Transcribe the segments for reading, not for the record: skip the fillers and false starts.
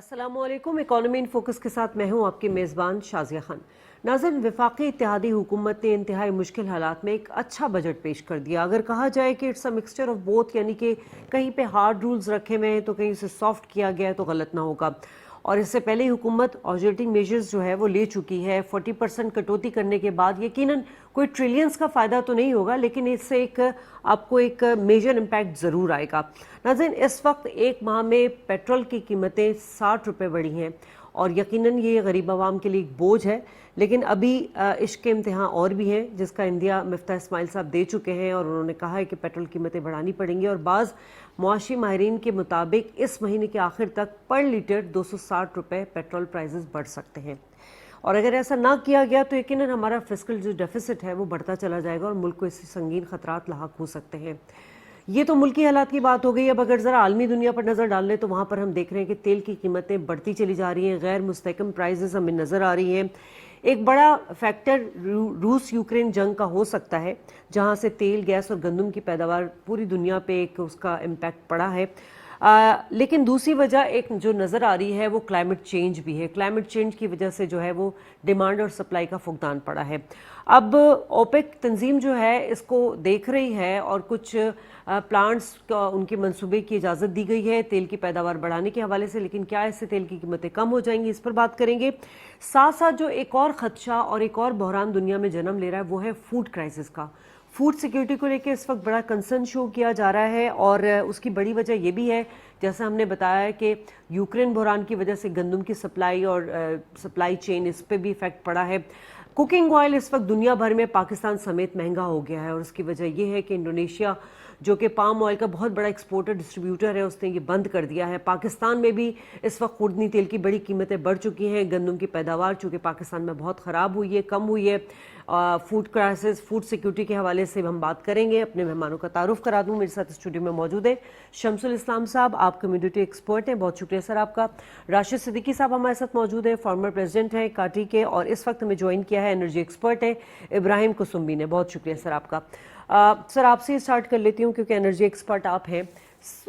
अस्सलामुअलैकुम। Economy in focus के साथ मैं हूं आपकी मेज़बान शाजिया खान। नाज़रीन, वफाकी इत्तेहादी हुकूमत ने इंतहाई मुश्किल हालात में एक अच्छा बजट पेश कर दिया। अगर कहा जाए कि it's a mixture of both, यानी कि कहीं पे हार्ड रूल्स रखे हुए हैं तो कहीं उसे सॉफ्ट किया गया है, तो गलत ना होगा। और इससे पहले हुकूमत ऑपरेटिंग मेजर्स जो है वो ले चुकी है। 40% कटौती करने के बाद यकीनन कोई ट्रिलियंस का फ़ायदा तो नहीं होगा, लेकिन इससे आपको एक मेजर इम्पैक्ट ज़रूर आएगा। नाज़रीन, इस वक्त एक माह में पेट्रोल की कीमतें 60 रुपये बढ़ी हैं और यकीनन ये गरीब आवाम के लिए एक बोझ है। लेकिन अभी इश्क के इम्तिहान और भी हैं, जिसका इंदिया मिफ्ता इस्माइल साहब दे चुके हैं और उन्होंने कहा है कि पेट्रोल कीमतें बढ़ानी पड़ेंगी। और बाज़ मुआशी माहिरीन के मुताबिक इस महीने के आखिर तक पर लीटर 260 रुपये पेट्रोल प्राइजेस बढ़ सकते हैं। और अगर ऐसा ना किया गया तो यकीनन हमारा फिस्कल जो डेफिसिट है वो बढ़ता चला जाएगा और मुल्क को इससे संगीन खतरात लाहक हो सकते हैं। ये तो मुल्की हालात की बात हो गई। अब अगर ज़रा आलमी दुनिया पर नज़र डाल लें तो वहाँ पर हम देख रहे हैं कि तेल की कीमतें बढ़ती चली जा रही हैं। गैर मुस्तहकम प्राइजेस हमें नज़र आ रही हैं। एक बड़ा फैक्टर रूस यूक्रेन जंग का हो सकता है, जहाँ से तेल, गैस और गंदम की पैदावार पूरी दुनिया पे एक उसका इम्पैक्ट पड़ा है। लेकिन दूसरी वजह एक जो नज़र आ रही है वो क्लाइमेट चेंज भी है। क्लाइमेट चेंज की वजह से जो है वो डिमांड और सप्लाई का फुकदान पड़ा है। अब ओपेक तंजीम जो है इसको देख रही है और कुछ प्लांट्स का उनके मंसूबे की इजाज़त दी गई है तेल की पैदावार बढ़ाने के हवाले से। लेकिन क्या इससे तेल की कीमतें कम हो जाएंगी, इस पर बात करेंगे। साथ साथ जो एक और खदशा और एक और बहरान दुनिया में जन्म ले रहा है वो है फूड क्राइसिस का। फूड सिक्योरिटी को लेकर इस वक्त बड़ा कंसर्न शो किया जा रहा है और उसकी बड़ी वजह यह भी है, जैसा हमने बताया है, कि यूक्रेन बहरान की वजह से गंदम की सप्लाई और सप्लाई चेन, इस पर भी इफेक्ट पड़ा है। कुकिंग ऑयल इस वक्त दुनिया भर में पाकिस्तान समेत महंगा हो गया है और उसकी वजह यह है कि इंडोनेशिया, जो कि पाम ऑयल का बहुत बड़ा एक्सपोर्टर डिस्ट्रीब्यूटर है, उसने ये बंद कर दिया है। पाकिस्तान में भी इस वक्त खुर्दनी तेल की बड़ी कीमतें बढ़ चुकी हैं। गंदम की पैदावार चूँकि पाकिस्तान में बहुत ख़राब हुई है, कम हुई है। फूड क्राइसिस, फूड सिक्योरिटी के हवाले से हम बात करेंगे। अपने मेहमानों का तारुफ करा दूँ। मेरे साथ स्टूडियो में मौजूद है शमसुल इस्लाम साहब, आप कम्युनिटी एक्सपर्ट हैं, बहुत शुक्रिया सर आपका। राशिद सिद्दीकी साहब हमारे साथ मौजूद है, फॉर्मर प्रेसिडेंट हैं काटी के, और इस वक्त हमें ज्वाइन किया है एनर्जी एक्सपर्ट है इब्राहिम कुसुम्बी ने, बहुत शुक्रिया सर आपका। सर आपसे स्टार्ट कर लेती हूँ क्योंकि एनर्जी एक्सपर्ट आप हैं।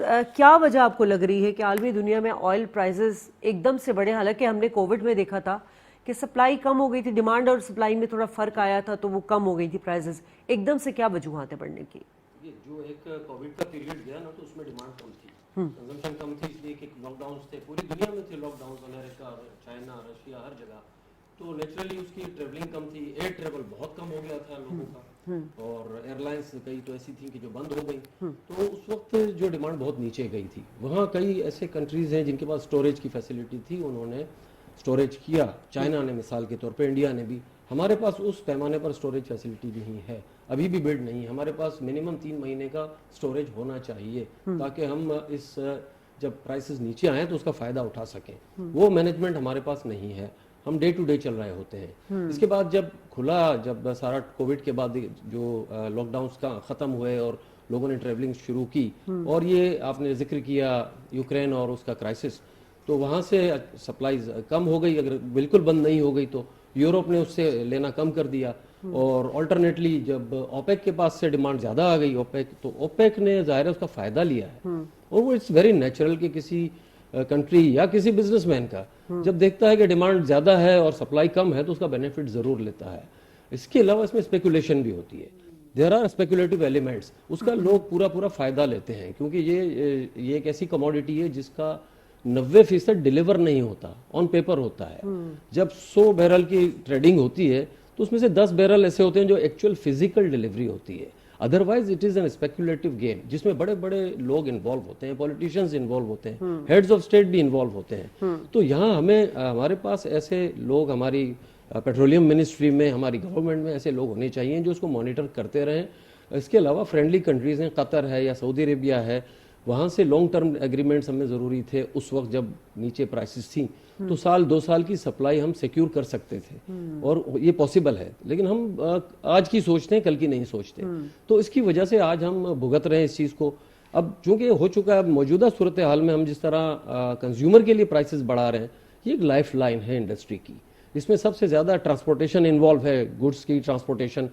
क्या वजह आपको लग रही है कि आलमी दुनिया में ऑयल प्राइसेस एकदम से बढ़े? हालांकि हमने कोविड में देखा था कि सप्लाई कम हो गई थी, डिमांड और सप्लाई में थोड़ा फर्क आया था तो वो कम हो गई थी प्राइसेस। एकदम से क्या वजूहत है बढ़ने की? ये जो एक कोविड का पीरियड गया ना, तो उसमें डिमांड कम थी, कंजम्पशन कम थी, इसलिए कि लॉकडाउन थे, पूरी दुनिया में थे लॉकडाउन, अमेरिका, चाइना, रशिया, हर जगह। तो नेचुरली उसकी ट्रेवलिंग कम थी, एयर ट्रेवल बहुत कम हो गया था लोगों का, और एयरलाइंस कई तो ऐसी थी कि जो बंद हो गई। तो उस वक्त जो डिमांड बहुत नीचे गई थी। वहाँ कई ऐसे कंट्रीज हैं जिनके पास स्टोरेज की फैसिलिटी थी, उन्होंने स्टोरेज किया। चाइना ने मिसाल के तौर पे, इंडिया ने भी। हमारे पास उस पैमाने पर स्टोरेज फैसिलिटी नहीं है, अभी भी बिल्ड नहीं है। हमारे पास मिनिमम 3 महीने का स्टोरेज होना चाहिए ताकि हम इस जब प्राइसेस नीचे आए तो उसका फ़ायदा उठा सकें। वो मैनेजमेंट हमारे पास नहीं है, हम डे टू डे चल रहे होते हैं। इसके बाद जब खुला, जब सारा कोविड के बाद जो लॉकडाउन्स का ख़त्म हुए और लोगों ने ट्रैवलिंग शुरू की, और ये आपने जिक्र किया यूक्रेन और उसका क्राइसिस, तो वहाँ से सप्लाईज कम हो गई। अगर बिल्कुल बंद नहीं हो गई तो यूरोप ने उससे लेना कम कर दिया, और ऑल्टरनेटली जब ओपेक के पास से डिमांड ज़्यादा आ गई, तो ओपेक ने ज़ाहिर है उसका फ़ायदा लिया है। और वो इट्स वेरी नेचुरल कि किसी कंट्री या किसी बिजनेसमैन का जब देखता है कि डिमांड ज़्यादा है और सप्लाई कम है तो उसका बेनिफिट ज़रूर लेता है। इसके अलावा इसमें स्पेकुलेशन भी होती है, देयर आर स्पेकुलेटिव एलिमेंट्स, उसका लोग पूरा फ़ायदा लेते हैं, क्योंकि ये एक ऐसी कमोडिटी है जिसका 90% डिलीवर नहीं होता, ऑन पेपर होता है। जब 100 बैरल की ट्रेडिंग होती है तो उसमें से 10 बैरल ऐसे होते हैं जो एक्चुअल फिजिकल डिलीवरी होती है। Otherwise it is an speculative game जिसमें बड़े बड़े लोग इन्वॉल्व होते हैं, पॉलिटिशियंस इन्वॉल्व होते हैं, हेड्स ऑफ स्टेट भी इन्वॉल्व होते हैं। तो यहाँ हमारे पास ऐसे लोग, हमारी पेट्रोलियम मिनिस्ट्री में, हमारी गवर्नमेंट में ऐसे लोग होने चाहिए जो उसको मॉनिटर करते रहें। इसके अलावा फ्रेंडली कंट्रीज हैं, कतर है या सऊदी अरेबिया है, वहाँ से लॉन्ग टर्म एग्रीमेंट्स हमें ज़रूरी थे। उस वक्त जब नीचे प्राइसेस थी तो साल 2 साल की सप्लाई हम सिक्योर कर सकते थे, और ये पॉसिबल है। लेकिन हम आज की सोचते हैं, कल की नहीं सोचते। तो इसकी वजह से आज हम भुगत रहे हैं इस चीज़ को। अब चूंकि हो चुका है, मौजूदा सूरत हाल में हम जिस तरह कंज्यूमर के लिए प्राइसेस बढ़ा रहे हैं, ये एक लाइफ लाइन है इंडस्ट्री की। इसमें सबसे ज़्यादा ट्रांसपोर्टेशन इन्वॉल्व है, गुड्स की ट्रांसपोर्टेशन।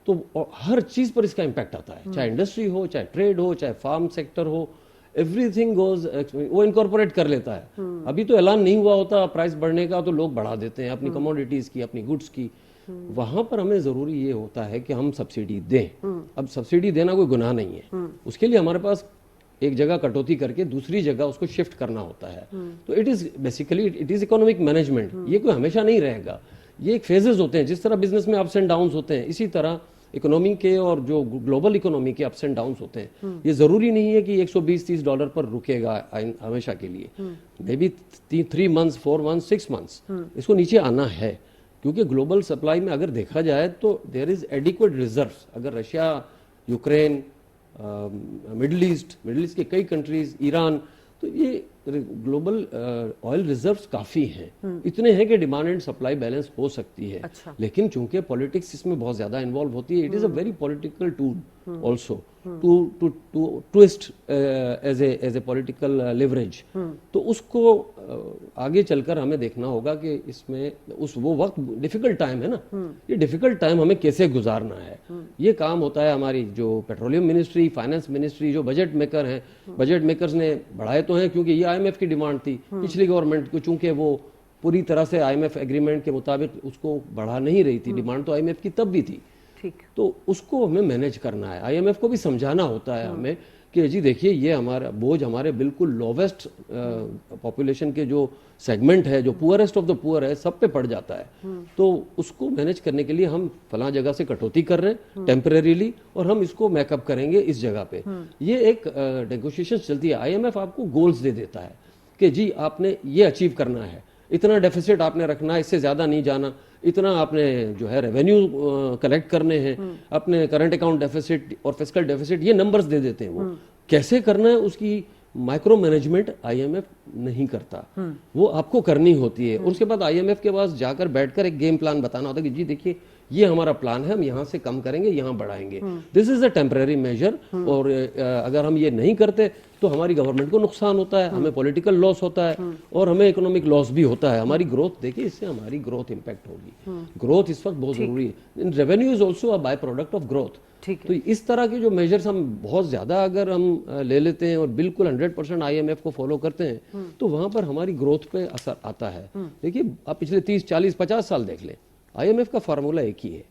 तो हर चीज़ पर इसका इम्पैक्ट आता है, चाहे इंडस्ट्री हो, चाहे ट्रेड हो, चाहे फार्म सेक्टर हो, एवरीथिंग गोज, वो इनकॉर्पोरेट कर लेता है। अभी तो ऐलान नहीं हुआ होता प्राइस बढ़ने का, तो लोग बढ़ा देते हैं अपनी कमोडिटीज की, अपनी गुड्स की। वहां पर हमें जरूरी ये होता है कि हम सब्सिडी दें। अब सब्सिडी देना कोई गुनाह नहीं है, उसके लिए हमारे पास एक जगह कटौती करके दूसरी जगह उसको शिफ्ट करना होता है। तो it is basically it is economic management. ये कोई हमेशा नहीं रहेगा, ये एक फेजेस होते हैं। जिस तरह बिजनेस में अप्स एंड डाउन्स होते हैं, इसी तरह इकोनॉमी के और जो ग्लोबल इकोनॉमी के अप्स एंड डाउन्स होते हैं। ये जरूरी नहीं है कि $120-30 पर रुकेगा हमेशा के लिए। May be 3 months, 4 months, 6 months इसको नीचे आना है, क्योंकि ग्लोबल सप्लाई में अगर देखा जाए तो देयर इज एडिक्वेट रिजर्व्स। अगर रशिया, यूक्रेन, मिडिल ईस्ट के कई कंट्रीज, ईरान, तो ये ग्लोबल ऑयल रिजर्व्स काफ़ी हैं। इतने हैं कि डिमांड एंड सप्लाई बैलेंस हो सकती है। अच्छा। लेकिन चूंकि पॉलिटिक्स इसमें बहुत ज़्यादा इन्वॉल्व होती है, it is a very political tool also to twist as a political leverage. तो उसको आगे चलकर हमें देखना होगा कि इसमें वो वक्त डिफिकल्ट टाइम है ना, ये डिफिकल्ट टाइम हमें कैसे गुजारना है। ये काम होता है हमारी जो पेट्रोलियम मिनिस्ट्री, फाइनेंस मिनिस्ट्री, जो बजट मेकर हैं, बजट मेकर्स ने बढ़ाए तो हैं क्योंकि ये IMF की डिमांड थी पिछली गवर्नमेंट को, चूंकि वो पूरी तरह से IMF एग्रीमेंट के मुताबिक उसको बढ़ा नहीं रही थी। डिमांड तो IMF की तब भी थी। ठीक। तो उसको हमें मैनेज करना है। IMF को भी समझाना होता है हमें कि जी देखिए, ये हमारा बोझ हमारे बिल्कुल लोवेस्ट पॉपुलेशन के जो सेगमेंट है, जो पुअरेस्ट ऑफ द पुअर है, सब पे पड़ जाता है। तो उसको मैनेज करने के लिए हम फलां जगह से कटौती कर रहे हैं टेम्परेरीली, और हम इसको मैकअप करेंगे इस जगह पे। ये एक नेगोशिएशन चलती है। IMF आपको गोल्स दे देता है कि जी आपने ये अचीव करना है, इतना डेफिसिट आपने रखना है, इससे ज्यादा नहीं जाना, इतना आपने जो है रेवेन्यू कलेक्ट करने हैं, अपने करंट अकाउंट डेफिसिट और फिस्कल डेफिसिट, ये नंबर्स दे देते हैं। वो कैसे करना है उसकी माइक्रो मैनेजमेंट IMF नहीं करता, वो आपको करनी होती है। उसके बाद IMF के पास जाकर बैठकर एक गेम प्लान बताना होता है कि जी देखिए, ये हमारा प्लान है, हम यहाँ से कम करेंगे, यहाँ बढ़ाएंगे, this is a temporary major. और अगर हम ये नहीं करते तो हमारी गवर्नमेंट को नुकसान होता है, हमें पॉलिटिकल लॉस होता है, और हमें इकोनॉमिक लॉस भी होता है। हमारी ग्रोथ देखिए, इससे हमारी ग्रोथ इंपैक्ट होगी। ग्रोथ इस वक्त बहुत जरूरी है। Revenue is also a by product of growth. तो इस तरह के जो मेजर्स हम बहुत ज्यादा अगर हम ले लेते हैं और बिल्कुल 100% IMF को फॉलो करते हैं, तो वहां पर हमारी ग्रोथ पे असर आता है। देखिए, आप पिछले 30, 40, 50 साल देख लें, IMF का फार्मूला एक ही है,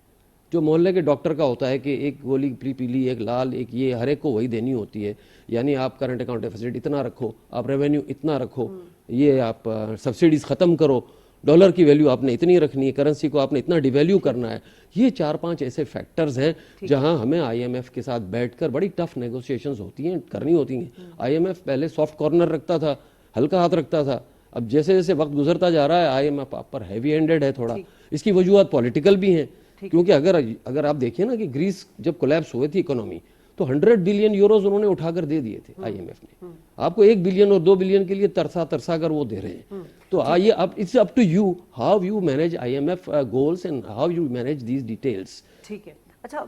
जो मोहल्ले के डॉक्टर का होता है कि एक गोली पीली, एक लाल, एक ये, हर एक को वही देनी होती है। यानी आप करंट अकाउंट डेफिसिट इतना रखो, आप रेवेन्यू इतना रखो, ये आप सब्सिडीज खत्म करो, डॉलर की वैल्यू आपने इतनी रखनी है, करेंसी को आपने इतना डिवैल्यू करना है। ये 4-5 ऐसे फैक्टर्स हैं जहां हमें IMF के साथ बैठकर बड़ी टफ नेगोशिएशंस होती हैं, करनी होती हैं। IMF पहले सॉफ्ट कॉर्नर रखता था, हल्का हाथ रखता था। अब जैसे जैसे वक्त गुजरता जा रहा है, IMF आप पर हैवी हैंडेड है थोड़ा। इसकी वजूहत पॉलिटिकल भी हैं, क्योंकि अगर आप देखिए ना कि ग्रीस जब कोलैप्स हुई थी इकोनॉमी, तो 100 बिलियन यूरोज उन्होंने उठाकर दे दिए थे IMF ने। आपको 1 बिलियन और 2 बिलियन के लिए तरसा कर वो दे रहे हैं। तो आइए, अब it's up to you how you manage IMF goals and how you manage these details. ठीक है। अच्छा,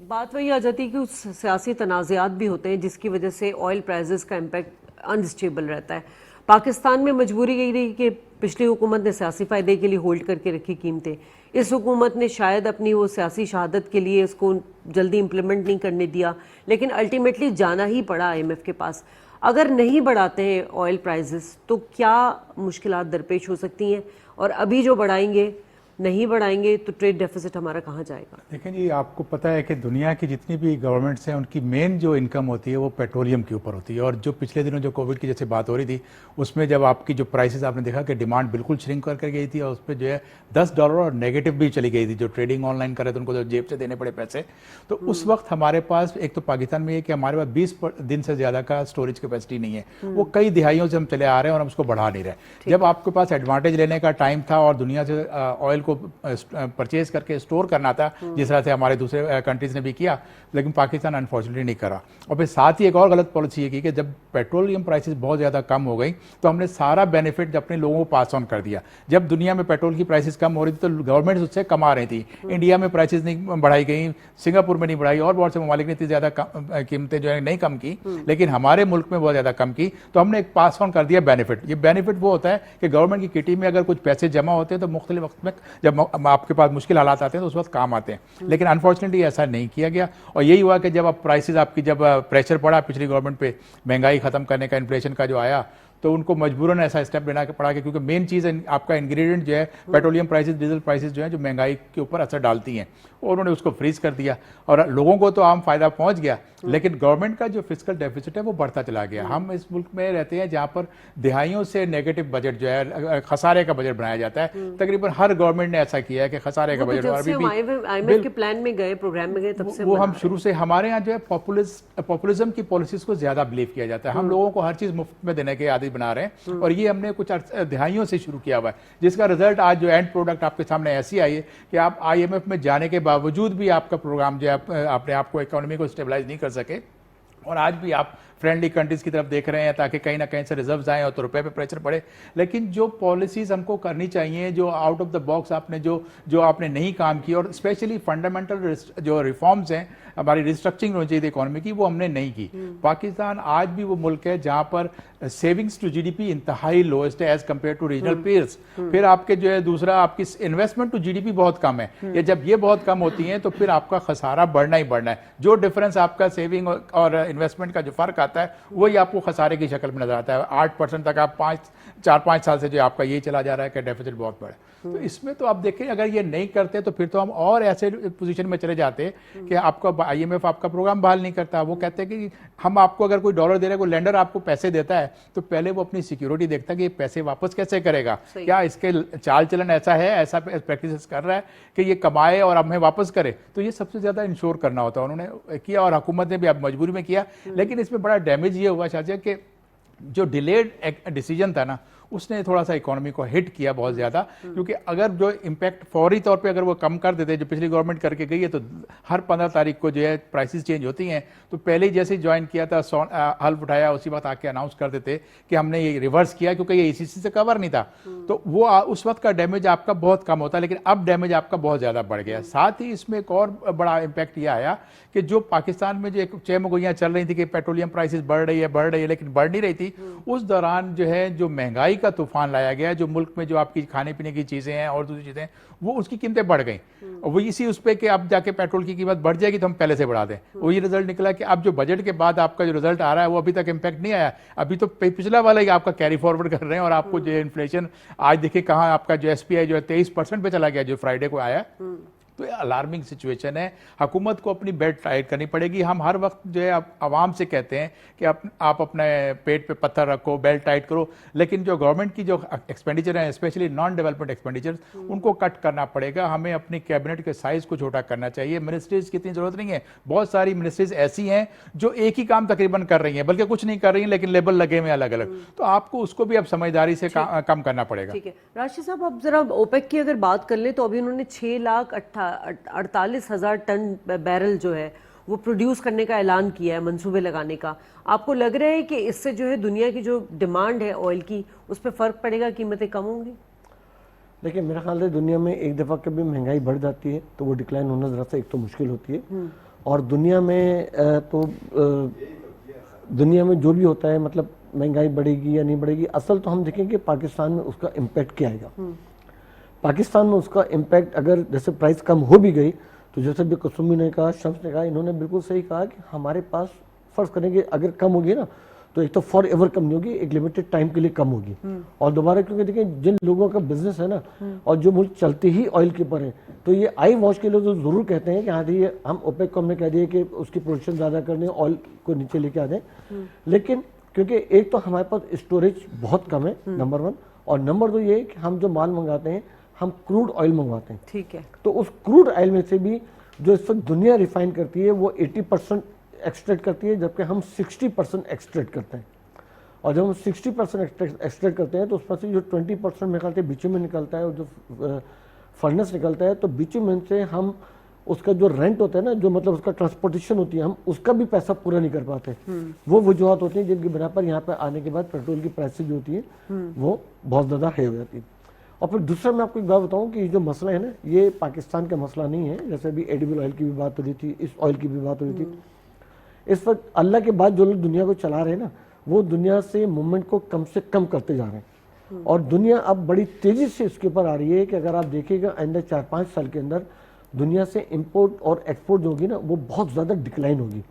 बात वही आ जाती है कि उस सियासी तनाज़ात भी होते हैं जिसकी वजह से ऑयल प्राइसेस का इम्पैक्ट अनस्टेबल रहता है। पाकिस्तान में मजबूरी यही रही कि पिछली हुकूमत ने सियासी फ़ायदे के लिए होल्ड करके रखी कीमतें। इस हुकूमत ने शायद अपनी वो सियासी शहादत के लिए इसको जल्दी इम्प्लीमेंट नहीं करने दिया, लेकिन अल्टीमेटली जाना ही पड़ा IMF के पास। अगर नहीं बढ़ाते हैं ऑयल प्राइसेस तो क्या मुश्किलात दरपेश हो सकती हैं, और अभी जो बढ़ाएंगे, नहीं बढ़ाएंगे तो ट्रेड डेफिसिट हमारा कहाँ जाएगा? देखिए जी, आपको पता है कि दुनिया की जितनी भी गवर्नमेंट्स हैं, उनकी मेन जो इनकम होती है वो पेट्रोलियम के ऊपर होती है। और जो पिछले दिनों जो कोविड की जैसे बात हो रही थी, उसमें जब आपकी जो प्राइसेस आपने देखा कि डिमांड बिल्कुल श्रिंक करके गई थी, और उस पर जो है $10 और नेगेटिव भी चली गई थी। जो ट्रेडिंग ऑनलाइन करे तो उनको जो जेब से देने पड़े पैसे। तो उस वक्त हमारे पास एक तो पाकिस्तान में ये कि हमारे पास 20 दिन से ज़्यादा का स्टोरेज कैपेसिटी नहीं है। वो कई दिहाइयों से हम चले आ रहे हैं और हम उसको बढ़ा नहीं रहे। जब आपके पास एडवांटेज लेने का टाइम था और दुनिया से ऑयल को परचेज करके स्टोर करना था, जिस तरह से हमारे दूसरे कंट्रीज ने भी किया, लेकिन पाकिस्तान अनफॉर्चुनेटली नहीं करा। और फिर साथ ही एक और गलत पॉलिसी ये की कि जब पेट्रोलियम प्राइसेस बहुत ज़्यादा कम हो गई तो हमने सारा बेनिफिट अपने लोगों को पास ऑन कर दिया। जब दुनिया में पेट्रोल की प्राइसेस कम हो रही थी तो गवर्नमेंट उससे कमा रही थी। इंडिया में प्राइसेस नहीं बढ़ाई गई, सिंगापुर में नहीं बढ़ाई, और बहुत से ममालिक ने इतनी ज़्यादा कीमतें जो है नहीं कम की, लेकिन हमारे मुल्क में बहुत ज़्यादा कम की। तो हमने एक पास ऑन कर दिया बेनिफिट। ये बेनिफिट वो होता है कि गवर्नमेंट की किटी में अगर कुछ पैसे जमा होते हैं तो मुख्तलिफ वक्त में जब आपके पास मुश्किल हालात आते हैं तो उस वक्त काम आते हैं। लेकिन अनफॉर्चुनेटली ऐसा नहीं किया गया और यही हुआ कि जब अब प्राइसेस आपकी जब प्रेशर पड़ा पिछली गवर्नमेंट पे महंगाई खत्म करने का, इन्फ्लेशन का जो आया, तो उनको मजबूरन ऐसा स्टेप लेना पड़ा कि क्योंकि मेन चीज़ आपका इंग्रेडिएंट जो है पेट्रोलियम प्राइसेस, डीजल प्राइसेस जो है जो महंगाई के ऊपर असर डालती हैं, और उन्होंने उसको फ्रीज कर दिया और लोगों को तो आम फायदा पहुंच गया, लेकिन गवर्नमेंट का जो फिस्कल डेफिसिट है वो बढ़ता चला गया। हम इस मुल्क में रहते हैं जहां पर दिहाइयों से नेगेटिव बजट जो है, खसारे का बजट बनाया जाता है। तकरीबन हर गवर्नमेंट ने ऐसा किया है कि खसारे का बजट, IMF के प्लान में गए, प्रोग्राम में गए, तब से वो हम शुरू से, हमारे यहाँ जो है पॉपुलिज्म की पॉलिसीज को ज्यादा बिलीव किया जाता है। हम लोगों को हर चीज मुफ्त में देने के आदि बना रहे हैं और ये हमने कुछ दिहाइयों से शुरू किया हुआ है, जिसका रिजल्ट आज जो एंड प्रोडक्ट आपके सामने ऐसी आई है कि आप IMF में जाने के बावजूद भी आपका प्रोग्राम जो है अपने आप को, इकोनॉमी को स्टेबलाइज नहीं कर सके और आज भी आप फ्रेंडली कंट्रीज की तरफ देख रहे हैं ताकि कहीं ना कहीं से रिजर्व्स आए और तो रुपए पे प्रेशर पड़े। लेकिन जो पॉलिसीज हमको करनी चाहिए, जो आउट ऑफ द बॉक्स आपने जो आपने नहीं काम की, और स्पेशली फंडामेंटल जो रिफॉर्म्स हैं, हमारी रिस्ट्रक्चरिंग होनी चाहिए इकोनॉमी की, वो हमने नहीं की। पाकिस्तान आज भी वो मुल्क है जहां पर सेविंग्स टू GDP इंतहाई लोएस्ट है as compared to regional peers. फिर आपके जो है दूसरा, आपकी इन्वेस्टमेंट टू GDP बहुत कम है। ये जब ये बहुत कम होती है तो फिर आपका खसारा बढ़ना ही बढ़ना है। जो डिफरेंस आपका सेविंग और इन्वेस्टमेंट का जो फर्क आता है वही आपको खसारे की शक्ल में नजर आता है। 8% तक आप 4-5 साल से जो आपका ये चला जा रहा है कि डेफिसिट बहुत बड़ा है। तो इसमें तो आप देखें, अगर ये नहीं करते तो फिर तो हम और ऐसे पोजीशन में चले जाते कि आपका IMF आपका प्रोग्राम बहाल नहीं करता। वो कहते हैं कि हम आपको, अगर कोई डॉलर दे रहा है, कोई लेंडर आपको पैसे देता है तो पहले वो अपनी सिक्योरिटी देखता है कि ये पैसे वापस कैसे करेगा, क्या इसके चाल चलन ऐसा है, ऐसा प्रैक्टिस कर रहा है कि ये कमाए और हमें वापस करे। तो ये सबसे ज्यादा इंश्योर करना होता है, उन्होंने किया और हुकूमत ने भी अब मजबूरी में किया। लेकिन इसमें बड़ा डैमेज ये हुआ शाजिया कि जो डिलेड डिसीजन था ना, उसने थोड़ा सा इकोनॉमी को हिट किया बहुत ज़्यादा। क्योंकि अगर जो इम्पैक्ट फौरी तौर पे अगर वो कम कर देते, जो पिछली गवर्नमेंट करके गई है, तो हर 15 तारीख को जो है प्राइसेस चेंज होती हैं, तो पहले ही जैसे ज्वाइन किया था, हल्फ उठाया, उसी वक्त आके अनाउंस कर देते कि हमने ये रिवर्स किया क्योंकि ये ECC से कवर नहीं था, तो वो उस वक्त का डैमेज आपका बहुत कम होता। लेकिन अब डैमेज आपका बहुत ज़्यादा बढ़ गया। साथ ही इसमें एक और बड़ा इम्पैक्ट ये आया कि जो पाकिस्तान में जो एक चहमगोइयाँ चल रही थी कि पेट्रोलियम प्राइसेस बढ़ रही है, लेकिन बढ़ नहीं रही थी, उस दौरान जो है जो महंगाई का तूफान लाया गया, जो मुल्क में जो आपकी खाने पीने की चीजें हैं और दूसरी चीजें, वो उसकी कीमतें बढ़ गई। और वो इसी उस पे कि अब जाके पेट्रोल की कीमत बढ़ जाएगी तो हम पहले से बढ़ा दें। वही रिजल्ट निकला कि अब जो बजट के बाद आपका जो रिजल्ट आ रहा है वो अभी तक इम्पैक्ट नहीं आया, अभी तो पिछला वाला ही आपका कैरी फॉरवर्ड कर रहे हैं। और आपको जो इन्फ्लेशन आज देखिए कहाँ आपका जो SPI जो है 23% पे चला गया, जो फ्राइडे को आया। तो ये अलार्मिंग सिचुएशन है। हुकूमत को अपनी बेल्ट टाइट करनी पड़ेगी। हम हर वक्त जो है आवाम से कहते हैं कि आप अपने पेट पे पत्थर रखो, बेल्ट टाइट करो, लेकिन जो गवर्नमेंट की जो एक्सपेंडिचर है, स्पेशली नॉन डेवलपमेंट एक्सपेंडिचर, उनको कट करना पड़ेगा। हमें अपनी कैबिनेट के साइज को छोटा करना चाहिए। मिनिस्ट्रीज की इतनी जरूरत नहीं है। बहुत सारी मिनिस्ट्रीज ऐसी हैं जो एक ही काम तकरीबन कर रही हैं, बल्कि कुछ नहीं कर रही हैं, लेकिन लेबल लगे हुए अलग अलग। तो आपको उसको भी अब समझदारी से कम करना पड़ेगा। ठीक है राशिद साहब, अब जरा ओपेक की अगर बात कर लें तो अभी उन्होंने 6,48,000 टन बैरल जो है वो प्रोड्यूस करने का ऐलान किया है, मंसूबे लगाने का। आपको लग रहा है कि इससे जो है दुनिया की जो डिमांड है ऑयल की उस पर फर्क पड़ेगा, कीमतें कम होंगी? देखिए मेरा ख्याल है दुनिया में एक दफ़ा कभी महंगाई बढ़ जाती है तो वो डिक्लाइन होना ज़रा सा एक तो मुश्किल होती है, और दुनिया में दुनिया में जो भी होता है, मतलब महंगाई बढ़ेगी या नहीं बढ़ेगी, असल तो हम देखेंगे पाकिस्तान में उसका इम्पैक्ट क्या आएगा। पाकिस्तान में उसका इम्पैक्ट, अगर जैसे प्राइस कम हो भी गई तो जैसे भी कुसुमी ने कहा, शम्स ने कहा, इन्होंने बिल्कुल सही कहा कि हमारे पास फर्ज करेंगे अगर कम होगी ना तो एक तो फॉर एवर कम नहीं होगी, एक लिमिटेड टाइम के लिए कम होगी। और दोबारा क्योंकि देखिए जिन लोगों का बिजनेस है ना और जो मुल्क चलते ही ऑयल के ऊपर है, तो ये आई वॉश के लोग तो जरूर कहते हैं कि हाँ जी हम ओपेक को हमने कह दिया कि उसकी प्रोडक्शन ज़्यादा करनी है, ऑयल को नीचे लेके आ जाए। लेकिन क्योंकि एक तो हमारे पास स्टोरेज बहुत कम है, नंबर 1, और नंबर 2 ये कि हम जो माल मंगाते हैं हम क्रूड ऑयल मंगवाते हैं। ठीक है, तो उस क्रूड ऑयल में से भी जो इस वक्त दुनिया रिफाइन करती है वो 80% एक्सट्रैक्ट करती है, जबकि हम 60% एक्सट्रैक्ट करते हैं। और जब हम 60% एक्सट्रैक्ट करते हैं तो उसमें से जो 20% मेरे ख्याल से बिचुमेन निकलता है और जो फर्नेस निकलता है, तो बिचुमेन से हम उसका जो रेंट होता है ना, जो मतलब उसका ट्रांसपोर्टेशन होती है, हम उसका भी पैसा पूरा नहीं कर पाते। वो वजूहत होती हैं जिनकी बिना पर यहाँ पर आने के बाद पेट्रोल की प्राइसेज जो होती है वो बहुत ज़्यादा हाई हो जाती है। और फिर दूसरा मैं आपको एक बात बताऊं कि जो मसला है ना, ये पाकिस्तान का मसला नहीं है। जैसे अभी एडिबल ऑयल की भी बात हो रही थी, इस ऑयल की भी बात हो रही थी। इस वक्त अल्लाह के बाद जो लोग दुनिया को चला रहे हैं ना, वो दुनिया से मूवमेंट को कम से कम करते जा रहे हैं। और दुनिया अब बड़ी तेजी से इसके ऊपर आ रही है कि अगर आप देखिएगा आइंदा 4-5 साल के अंदर दुनिया से इंपोर्ट और एक्सपोर्ट जो होगी ना वो बहुत ज़्यादा डिक्लाइन होगी,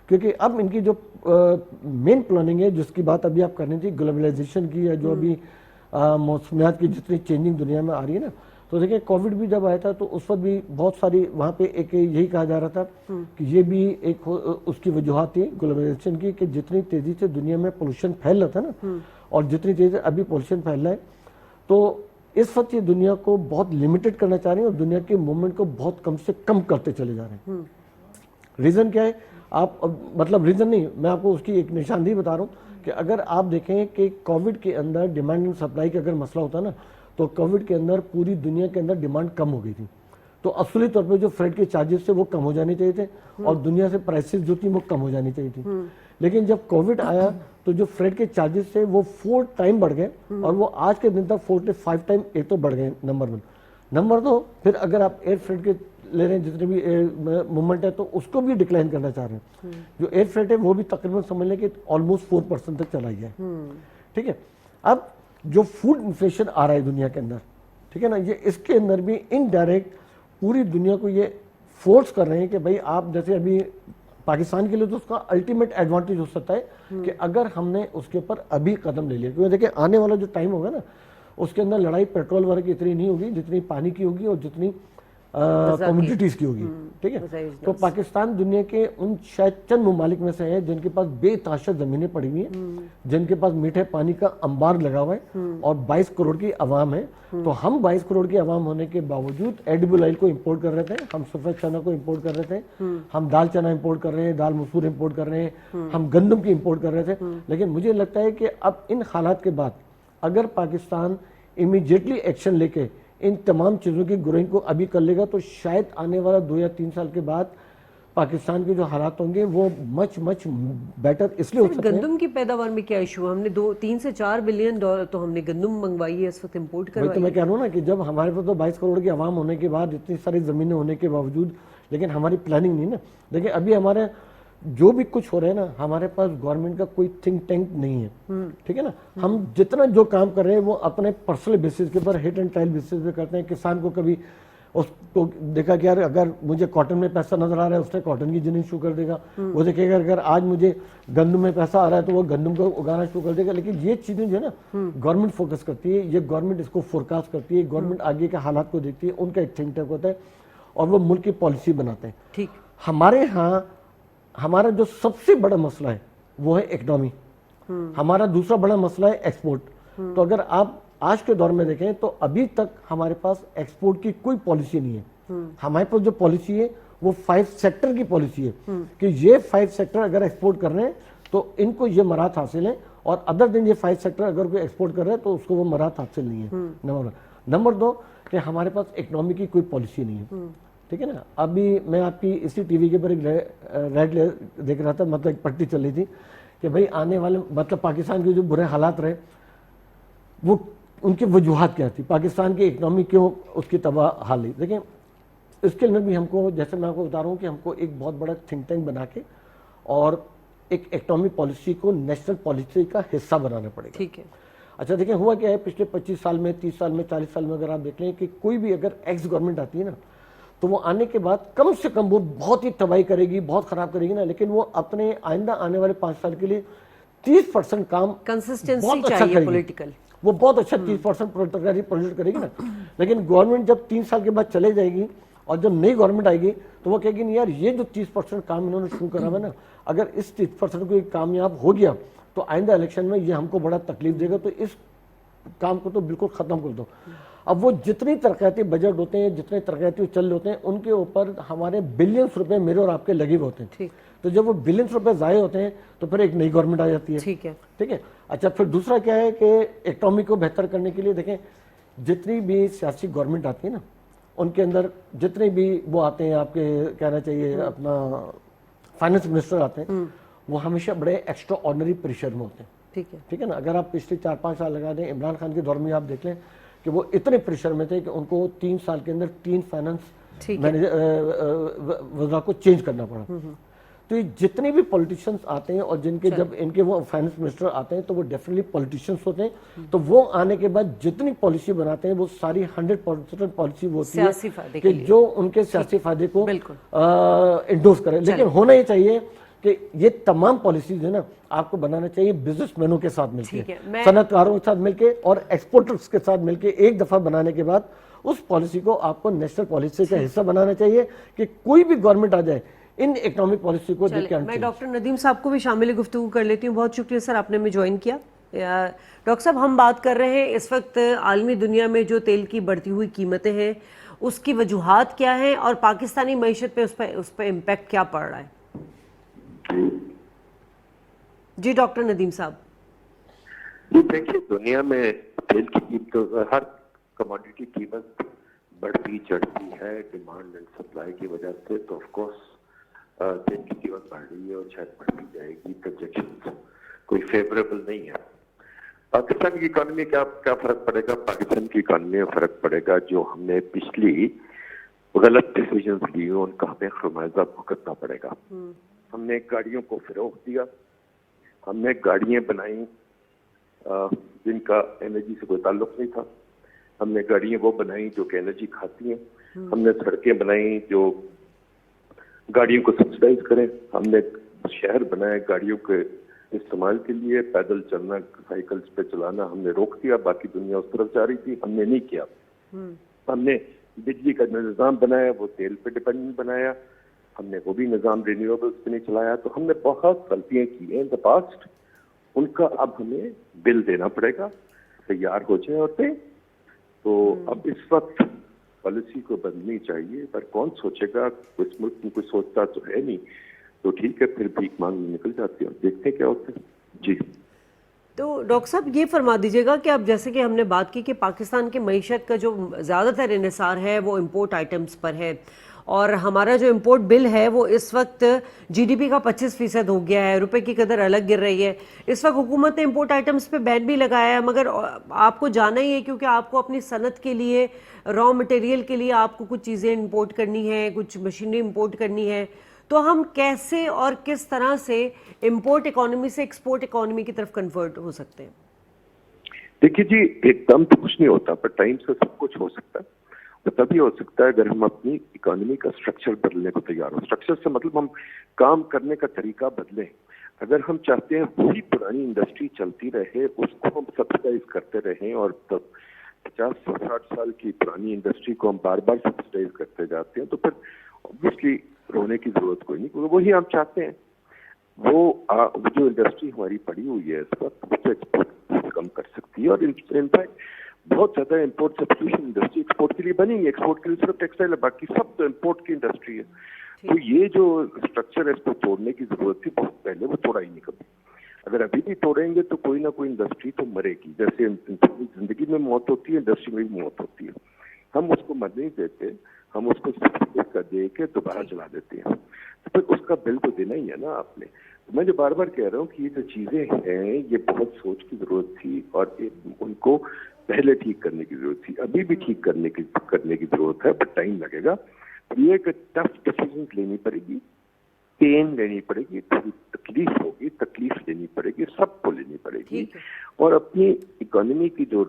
क्योंकि अब इनकी जो मेन प्लानिंग है जिसकी बात अभी आप करनी थी ग्लोबलाइजेशन की, या जो अभी मौसमियात की जितनी चेंजिंग दुनिया में आ रही है ना, तो देखिए कोविड भी जब आया था तो उस वक्त भी बहुत सारी वहाँ पे एक यही कहा जा रहा था कि ये भी एक उसकी वजूहत थी ग्लोबलाइजेशन की, कि जितनी तेजी से दुनिया में पोल्यूशन फैल रहा था ना और जितनी तेजी से अभी पोल्यूशन फैल रहा है, तो इस वक्त ये दुनिया को बहुत लिमिटेड करना चाह रहे हैं और दुनिया के मूवमेंट को बहुत कम से कम करते चले जा रहे हैं। रीज़न क्या है? आप मतलब रीज़न नहीं, मैं आपको उसकी एक निशानदेही बता रहा हूँ कि अगर आप देखें कि कोविड के अंदर डिमांड एंड सप्लाई का अगर मसला होता ना, तो कोविड के अंदर पूरी दुनिया के अंदर डिमांड कम हो गई थी, तो असली तौर पे जो फ्रेट के चार्जेस थे वो कम हो जाने चाहिए थे और दुनिया से प्राइसेस जो थी वो कम हो जानी चाहिए थी। लेकिन जब कोविड आया तो जो फ्रेट के चार्जेस थे वो 4 टाइम बढ़ गए और वो आज के दिन तक 4 से 5 टाइम एक तो बढ़ गए, नंबर 1। नंबर 2, फिर अगर आप एयर फ्रेट के ले रहे हैं जितने भी मूवमेंट है तो उसको भी डिक्लाइन करना चाह रहे हैं। जो एयर फ्रेट है वो भी तकरीबन समझ लें कि ऑलमोस्ट 4% तक चला गया है। ठीक है, अब जो फूड इन्फ्लेशन आ रहा है दुनिया के अंदर, ठीक है ना, ये इसके अंदर भी इनडायरेक्ट पूरी दुनिया को ये फोर्स कर रहे हैं कि भाई आप जैसे अभी पाकिस्तान के लिए तो उसका अल्टीमेट एडवांटेज हो सकता है कि अगर हमने उसके ऊपर अभी कदम ले लिया, क्योंकि देखिए आने वाला जो टाइम होगा ना उसके अंदर लड़ाई पेट्रोल वगैरह की इतनी नहीं होगी जितनी पानी की होगी और जितनी कम्युनिटीज की होगी। ठीक है, तो पाकिस्तान दुनिया के उन शायद चंद ममालिक में से है जिनके पास बेतहाशा जमीनें पड़ी हुई हैं, जिनके पास मीठे पानी का अंबार लगा हुआ है और 22 करोड़ की आवाम है। तो हम 22 करोड़ की आवाम होने के बावजूद एडिबल ऑयल को इंपोर्ट कर रहे थे, हम सफेद चना को इंपोर्ट कर रहे थे, हम दाल चना इंपोर्ट कर रहे हैं, दाल मसूर इंपोर्ट कर रहे हैं, हम गंदम की इंपोर्ट कर रहे थे। लेकिन मुझे लगता है कि अब इन हालात के बाद अगर पाकिस्तान इमीडिएटली एक्शन लेके इन तमाम चीज़ों की ग्रोइंग को अभी कर लेगा तो शायद आने वाला 2 या 3 साल के बाद पाकिस्तान के जो हालात होंगे वो मच बेटर इसलिए हो सकते हैं। गंदम की पैदावार में क्या इशू है? हमने 3 से 4 बिलियन डॉलर तो हमने गंदम मंगवाई है, इस वक्त इंपोर्ट करवाई। तो मैं कह रहा हूँ ना कि जब हमारे पास तो 22 करोड़ की आवाम होने के बाद इतनी सारी ज़मीनें होने के बावजूद लेकिन हमारी प्लानिंग नहीं ना। देखिए अभी हमारे जो भी कुछ हो रहा है ना, हमारे पास गवर्नमेंट का कोई थिंक टैंक नहीं है। ठीक है ना, हम जितना जो काम कर रहे हैं वो अपने पर्सनल बेसिस के ऊपर हिट एंड ट्रायल बेसिस पे करते हैं। किसान को कभी उसको देखा कि यार अगर मुझे कॉटन में पैसा नजर आ रहा है उसने कॉटन की जिनिंग शुरू कर देगा, वो देखेगा अगर आज मुझे गंदम में पैसा आ रहा है तो वो गंदम को उगाना शुरू कर देगा। लेकिन ये चीजें जो है ना गवर्नमेंट फोकस करती है, ये गवर्नमेंट इसको फोरकास्ट करती है, गवर्नमेंट आगे के हालात को देखती है, उनका एक थिंक टैंक होता है और वो मुल्क की पॉलिसी बनाते हैं। ठीक, हमारे यहाँ हमारा जो सबसे बड़ा मसला है वो है इकोनॉमी, हमारा दूसरा बड़ा मसला है एक्सपोर्ट। तो अगर आप आज के दौर में देखें तो अभी तक हमारे पास एक्सपोर्ट की कोई पॉलिसी नहीं है। हमारे पास जो पॉलिसी है वो 5 सेक्टर की पॉलिसी है कि ये 5 सेक्टर अगर एक्सपोर्ट कर रहे हैं तो इनको ये मराहत हासिल है और अदर दिन ये 5 सेक्टर अगर कोई एक्सपोर्ट कर रहे हैं तो उसको वो मराहत हासिल नहीं है। नंबर 1। नंबर 2 कि हमारे पास इकोनॉमी की कोई पॉलिसी नहीं है। ठीक है ना, अभी मैं आपकी इसी टीवी के ऊपर एक रेड देख रहा था, मतलब एक पट्टी चल रही थी कि भाई आने वाले मतलब पाकिस्तान के जो बुरे हालात रहे वो उनकी वजूहत क्या थी, पाकिस्तान की इकोनॉमी क्यों उसकी तबाह हाल हुई। देखिए इसके लिए भी हमको, जैसे मैं आपको बता रहा हूँ कि हमको एक बहुत बड़ा थिंक टैंक बना के और एक इकोनॉमिक पॉलिसी को नेशनल पॉलिसी का हिस्सा बनाना पड़ेगा। ठीक है। अच्छा देखिए हुआ क्या है पिछले 25 साल में, 30 साल में, 40 साल में अगर आप देख लें कि कोई भी अगर एक्स गवर्नमेंट आती है ना तो वो आने के बाद कम से कम वो बहुत ही तबाही करेगी, बहुत खराब करेगी ना, लेकिन वो अपने आइंदा आने वाले 5 साल के लिए 30% काम कंसिस्टेंसी चाहिए पॉलिटिकल, वो बहुत अच्छा 30% प्रोजेक्ट करेगी ना। लेकिन गवर्नमेंट जब 3 साल के बाद चले जाएगी और जब नई गवर्नमेंट आएगी तो वो कहेगी नहीं यार ये जो 30% काम इन्होंने शुरू करा हुआ ना, अगर इस 30% को कामयाब हो गया तो आइंदा इलेक्शन में ये हमको बड़ा तकलीफ देगा, तो इस काम को तो बिल्कुल खत्म कर दो। अब वो जितनी तरक्याती बजट होते हैं, जितने तरक्याती चल होते हैं, उनके ऊपर हमारे बिलियंस रुपए मेरे और आपके लगे हुए होते हैं। तो जब वो बिलियंस रुपए जाए होते हैं तो फिर एक नई गवर्नमेंट आ जाती है। ठीक है, ठीक है। अच्छा फिर दूसरा क्या है कि इकोनॉमी को बेहतर करने के लिए देखें जितनी भी सियासी गवर्नमेंट आती है ना उनके अंदर जितने भी वो आते हैं, आपके कहना चाहिए अपना फाइनेंस मिनिस्टर आते हैं, वो हमेशा बड़े एक्स्ट्रा ऑर्डिनरी प्रेशर में होते हैं। ठीक है ना, अगर आप पिछले 4-5 साल लगा दें, इमरान खान के दौर में आप देख लें कि वो इतने प्रेशर में थे कि उनको 3 साल के अंदर 3 फाइनेंस वज़रा को चेंज करना पड़ा। तो ये जितने भी पॉलिटिशियंस आते हैं और जिनके जब इनके वो फाइनेंस मिनिस्टर आते हैं तो वो डेफिनेटली पॉलिटिशियंस होते हैं, तो वो आने के बाद जितनी पॉलिसी बनाते हैं वो सारी 100% पॉलिसी वो होती सियासी फायदे है के कि लिए। जो उनके सियासी फायदे को बिल्कुल। इंडोर्स करे। लेकिन होना ये चाहिए कि ये तमाम पॉलिसीज है ना आपको बनाना चाहिए बिजनेसमैनों के साथ ठीक है, मिलकर, मैं- सनतकारों के साथ मिलकर और एक्सपोर्टर्स के साथ मिलकर एक दफा बनाने के बाद उस पॉलिसी को आपको नेशनल पॉलिसी का हिस्सा बनाना चाहिए कि कोई भी गवर्नमेंट आ जाए इन इकोनॉमिक पॉलिसी को देख के चलिए, मैं डॉक्टर नदीम साहब को भी शामिल गुफ्तगू कर लेती हूँ। बहुत शुक्रिया सर, आपने हमें ज्वाइन किया। डॉक्टर साहब, हम बात कर रहे हैं इस वक्त आलमी दुनिया में जो तेल की बढ़ती हुई कीमतें हैं उसकी वजूहात क्या हैं और पाकिस्तानी मईशत पे उस पर इम्पैक्ट क्या पड़ रहा है। जी डॉक्टर नदीम साहब। जी देखिए, दुनिया में तेल की कीमत, हर कमोडिटी कीमत बढ़ती चढ़ती है डिमांड एंड सप्लाई की वजह से। तो ऑफ कोर्स तेल की कीमत बढ़ रही है और शायद बढ़ती जाएगी। प्रोजेक्शन कोई फेवरेबल नहीं है। पाकिस्तान की इकोनॉमी क्या क्या फर्क पड़ेगा? पाकिस्तान की इकोनॉमी में फर्क पड़ेगा जो हमने पिछली गलत डिसीजन ली उनका हमें खमियाजा भुगतना पड़ेगा। हमने गाड़ियों को फरोख दिया, हमने गाड़ियां बनाई जिनका एनर्जी से कोई ताल्लुक नहीं था। हमने गाड़ियां वो बनाई जो कि एनर्जी खाती हैं। हमने सड़कें बनाई जो गाड़ियों को सब्सिडाइज करें। हमने शहर बनाए गाड़ियों के इस्तेमाल के लिए। पैदल चलना, साइकिल्स पे चलाना हमने रोक दिया, बाकी दुनिया उस तरफ जा रही थी, हमने नहीं किया। हमने बिजली का निज़ाम बनाया, वो तेल पे डिपेंडेंट बनाया, हमने वो भी निज़ाम रिन्यूएबल्स पे नहीं चलाया। तो हमने बहुत गलतियां की हैं इन द पास्ट, उनका अब हमें बिल देना पड़ेगा। तैयार हो जाए और दें। तो अब इस वक्त पॉलिसी को बदलनी चाहिए, पर कौन सोचेगा? इस मुल्क में कोई सोचता तो है नहीं। तो ठीक है, फिर भीख मांगने निकल जाते हैं, देखते हैं क्या होता है। जी तो डॉक्टर साहब ये फरमा दीजिएगा कि अब जैसे कि हमने बात की कि पाकिस्तान की मईशत का जो ज़्यादातर इन्हिसार है वो इंपोर्ट आइटम्स पर है और हमारा जो इंपोर्ट बिल है वो इस वक्त जीडीपी का 25% हो गया है। रुपए की कदर अलग गिर रही है। इस वक्त हुकूमत ने इंपोर्ट आइटम्स पे बैन भी लगाया है, मगर आपको जाना ही है क्योंकि आपको अपनी सनत के लिए, रॉ मटेरियल के लिए आपको कुछ चीज़ें इंपोर्ट करनी है, कुछ मशीनरी इंपोर्ट करनी है। तो हम कैसे और किस तरह से इंपोर्ट इकोनॉमी से एक्सपोर्ट इकोनॉमी की तरफ कन्वर्ट हो सकते हैं? देखिए जी, एकदम तो कुछ नहीं होता, पर टाइम से सब कुछ हो सकता है। तो तभी हो सकता है अगर हम अपनी इकोनॉमी का स्ट्रक्चर बदलने को तैयार हो। स्ट्रक्चर से मतलब हम काम करने का तरीका बदलें। अगर हम चाहते हैं वही पुरानी इंडस्ट्री चलती रहे, उसको हम सब्सिडाइज करते रहें और 50 से 60 साल की पुरानी इंडस्ट्री को हम बार बार सब्सिडाइज करते जाते हैं, तो फिर ऑब्वियसली रोने की जरूरत कोई नहीं, क्योंकि वही हम चाहते हैं। वो जो इंडस्ट्री हमारी पड़ी हुई है इस वक्त, उससे एक्सपोर्ट कम कर सकती है। और इनफैक्ट बहुत ज्यादा इंपोर्ट सब्स्टिट्यूशन इंडस्ट्री एक्सपोर्ट के लिए बनी है। एक्सपोर्ट के लिए सिर्फ टेक्सटाइल है, बाकी सब तो इंपोर्ट की इंडस्ट्री है। तो ये जो स्ट्रक्चर है इसको तोड़ने की जरूरत थी बहुत पहले, वो तोड़ा ही नहीं कभी। अगर अभी भी तोड़ेंगे तो कोई ना कोई इंडस्ट्री तो मरेगी। जैसे जिंदगी में मौत होती है, इंडस्ट्री में भी मौत होती है। हम उसको मरने नहीं देते, हम उसको दे के दोबारा चला देते हैं। तो फिर उसका बिल तो देना ही है ना आपने। तो मैं जो बार बार कह रहा हूँ कि ये जो चीजें हैं ये बहुत सोच की जरूरत थी और उनको पहले ठीक करने की जरूरत थी। अभी भी ठीक करने की जरूरत है, पर टाइम लगेगा। ये एक टफ डिसीजन लेनी पड़ेगी, पेन लेनी पड़ेगी, थोड़ी तकलीफ होगी, तकलीफ लेनी पड़ेगी, सबको लेनी पड़ेगी। और अपनी इकोनॉमी की जो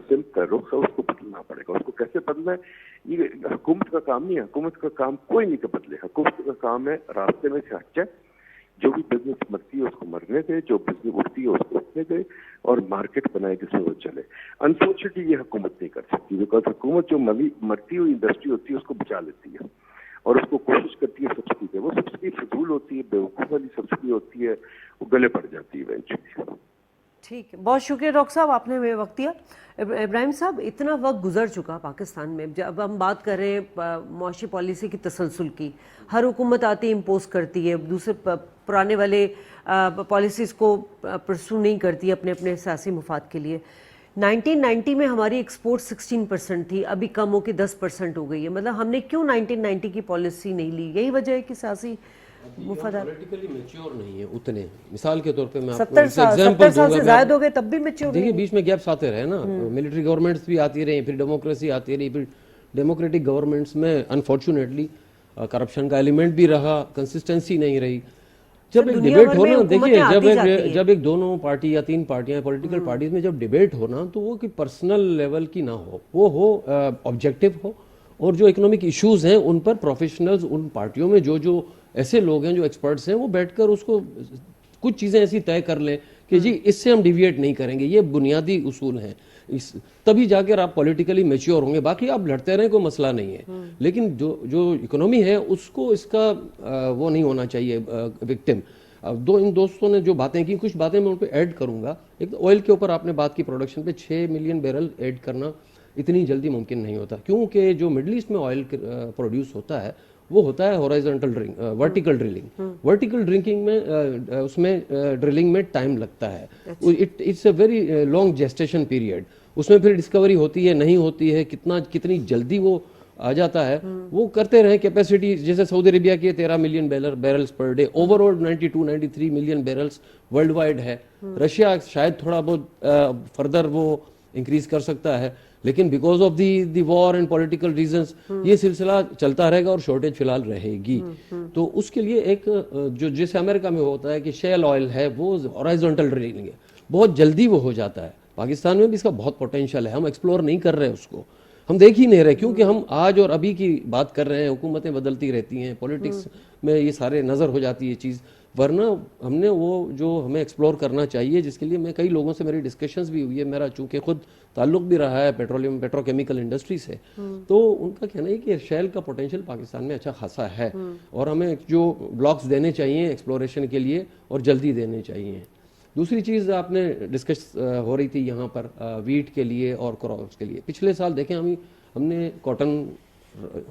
सिम्त का रुख है उसको बदलना पड़ेगा। उसको कैसे बदलना है, ये हुकूमत का काम नहीं है। हुकूमत का काम कोई नहीं कर बदले। हुकूमत का काम है रास्ते में से हट जाए, जो भी बिजनेस मरती है उसको मरने दे, जो बिजनेस उठती है उसको उठने दे और मार्केट बनाए जिसमें वो चले। अनफॉर्चुनेटली ये हुकूमत नहीं कर सकती, बिकॉज हुकूमत जो मरती हुई इंडस्ट्री होती है उसको बचा लेती है और उसको कोशिश करती है सब्सिडी दे। वो सब्सिडी फजूल होती है, बेवकूफ़ वाली सब्सिडी होती है, वो गले पड़ जाती है इवेंचुअली। ठीक है, बहुत शुक्रिया डॉक्टर साहब, आपने हमें वक्त दिया। इब्राहिम साहब, इतना वक्त गुजर चुका पाकिस्तान में, जब हम बात कर रहे हैं मुआशी पॉलिसी की तसलसल की, हर हुकूमत आती है इम्पोज करती है, दूसरे पुराने वाले पॉलिसीज़ को परसू नहीं करती अपने अपने सियासी मुफाद के लिए। 1990 में हमारी एक्सपोर्ट 16% थी, अभी कम होकर 10% हो गई है। मतलब हमने क्यों 1990 की पॉलिसी नहीं ली? यही वजह है कि सियासी मुफादात पॉलिटिकली मैच्योर नहीं है उतने। मिसाल के तौर पे मैं आपको 70 साल से ज्यादा हो गए तब भी मैच्योर देखिए, बीच में गैप्स आते रहे ना। मिलिट्री गवर्नमेंट्स भी आती रही, फिर डेमोक्रेसी आती रही, फिर डेमोक्रेटिक गवर्नमेंट्स में अनफॉर्चुनेटली करप्शन का एलिमेंट भी रहा, कंसिस्टेंसी नहीं रही। जब सर, एक दुनिया डिबेट भर हो में ना, हुकूमतें देखिए आती जाती हैं। जब एक दोनों पार्टी या तीन पार्टियां पॉलिटिकल पार्टीज में जब डिबेट हो ना, तो वो कि पर्सनल लेवल की ना हो, वो हो ऑब्जेक्टिव हो, और जो इकोनॉमिक इश्यूज हैं उन पर प्रोफेशनल्स, उन पार्टियों में जो जो ऐसे लोग हैं जो एक्सपर्ट्स हैं, वो बैठकर उसको कुछ चीज़ें ऐसी तय कर लें कि जी इससे हम डिविएट नहीं करेंगे, ये बुनियादी उसूल हैं। इस तभी जाकर आप पॉलिटिकली मैच्योर होंगे। बाकी आप लड़ते रहें, कोई मसला नहीं है, लेकिन जो जो इकोनॉमी है उसको इसका वो नहीं होना चाहिए विक्टिम। इन दोस्तों ने जो बातें की, कुछ बातें मैं उन पर ऐड करूंगा। एक तो ऑयल के ऊपर आपने बात की, प्रोडक्शन पे 6 मिलियन बैरल ऐड करना इतनी जल्दी मुमकिन नहीं होता, क्योंकि जो मिडल ईस्ट में ऑयल प्रोड्यूस होता है वो होता है horizontal drilling, vertical drilling. Vertical drilling में उसमें ड्रिलिंग में टाइम लगता है, it's a very long gestation period. उसमें फिर डिस्कवरी होती है, नहीं होती है, कितनी जल्दी वो आ जाता है, वो करते रहे। कैपेसिटी जैसे सऊदी अरेबिया की 13 million barrels per day, overall 92-93 million barrels world wide है। रशिया शायद थोड़ा बहुत फर्दर वो इंक्रीज कर सकता है, लेकिन because of the war and political reasons ये सिलसिला चलता रहेगा और शॉर्टेज फिलहाल रहेगी। तो उसके लिए एक जो जैसे अमेरिका में होता है कि शेल ऑयल है, वो हॉरिजॉन्टल ड्रिलिंग है, बहुत जल्दी वो हो जाता है। पाकिस्तान में भी इसका बहुत पोटेंशियल है, हम एक्सप्लोर नहीं कर रहे उसको, हम देख ही नहीं रहे, क्योंकि हम आज और अभी की बात कर रहे हैं। हुकूमतें बदलती रहती हैं, पॉलिटिक्स में ये सारे नज़र हो जाती है चीज़, वरना हमने वो जो हमें एक्सप्लोर करना चाहिए, जिसके लिए मैं कई लोगों से मेरी डिस्कशंस भी हुई है, मेरा चूंकि खुद ताल्लुक भी रहा है पेट्रोलियम पेट्रोकेमिकल इंडस्ट्री से, तो उनका कहना है कि शेल का पोटेंशियल पाकिस्तान में अच्छा खासा है, और हमें जो ब्लॉक्स देने चाहिए एक्सप्लोरेशन के लिए और जल्दी देने चाहिए। दूसरी चीज़ आपने डिस्कस हो रही थी यहाँ पर वीट के लिए और क्रॉप्स के लिए। पिछले साल देखें हमने कॉटन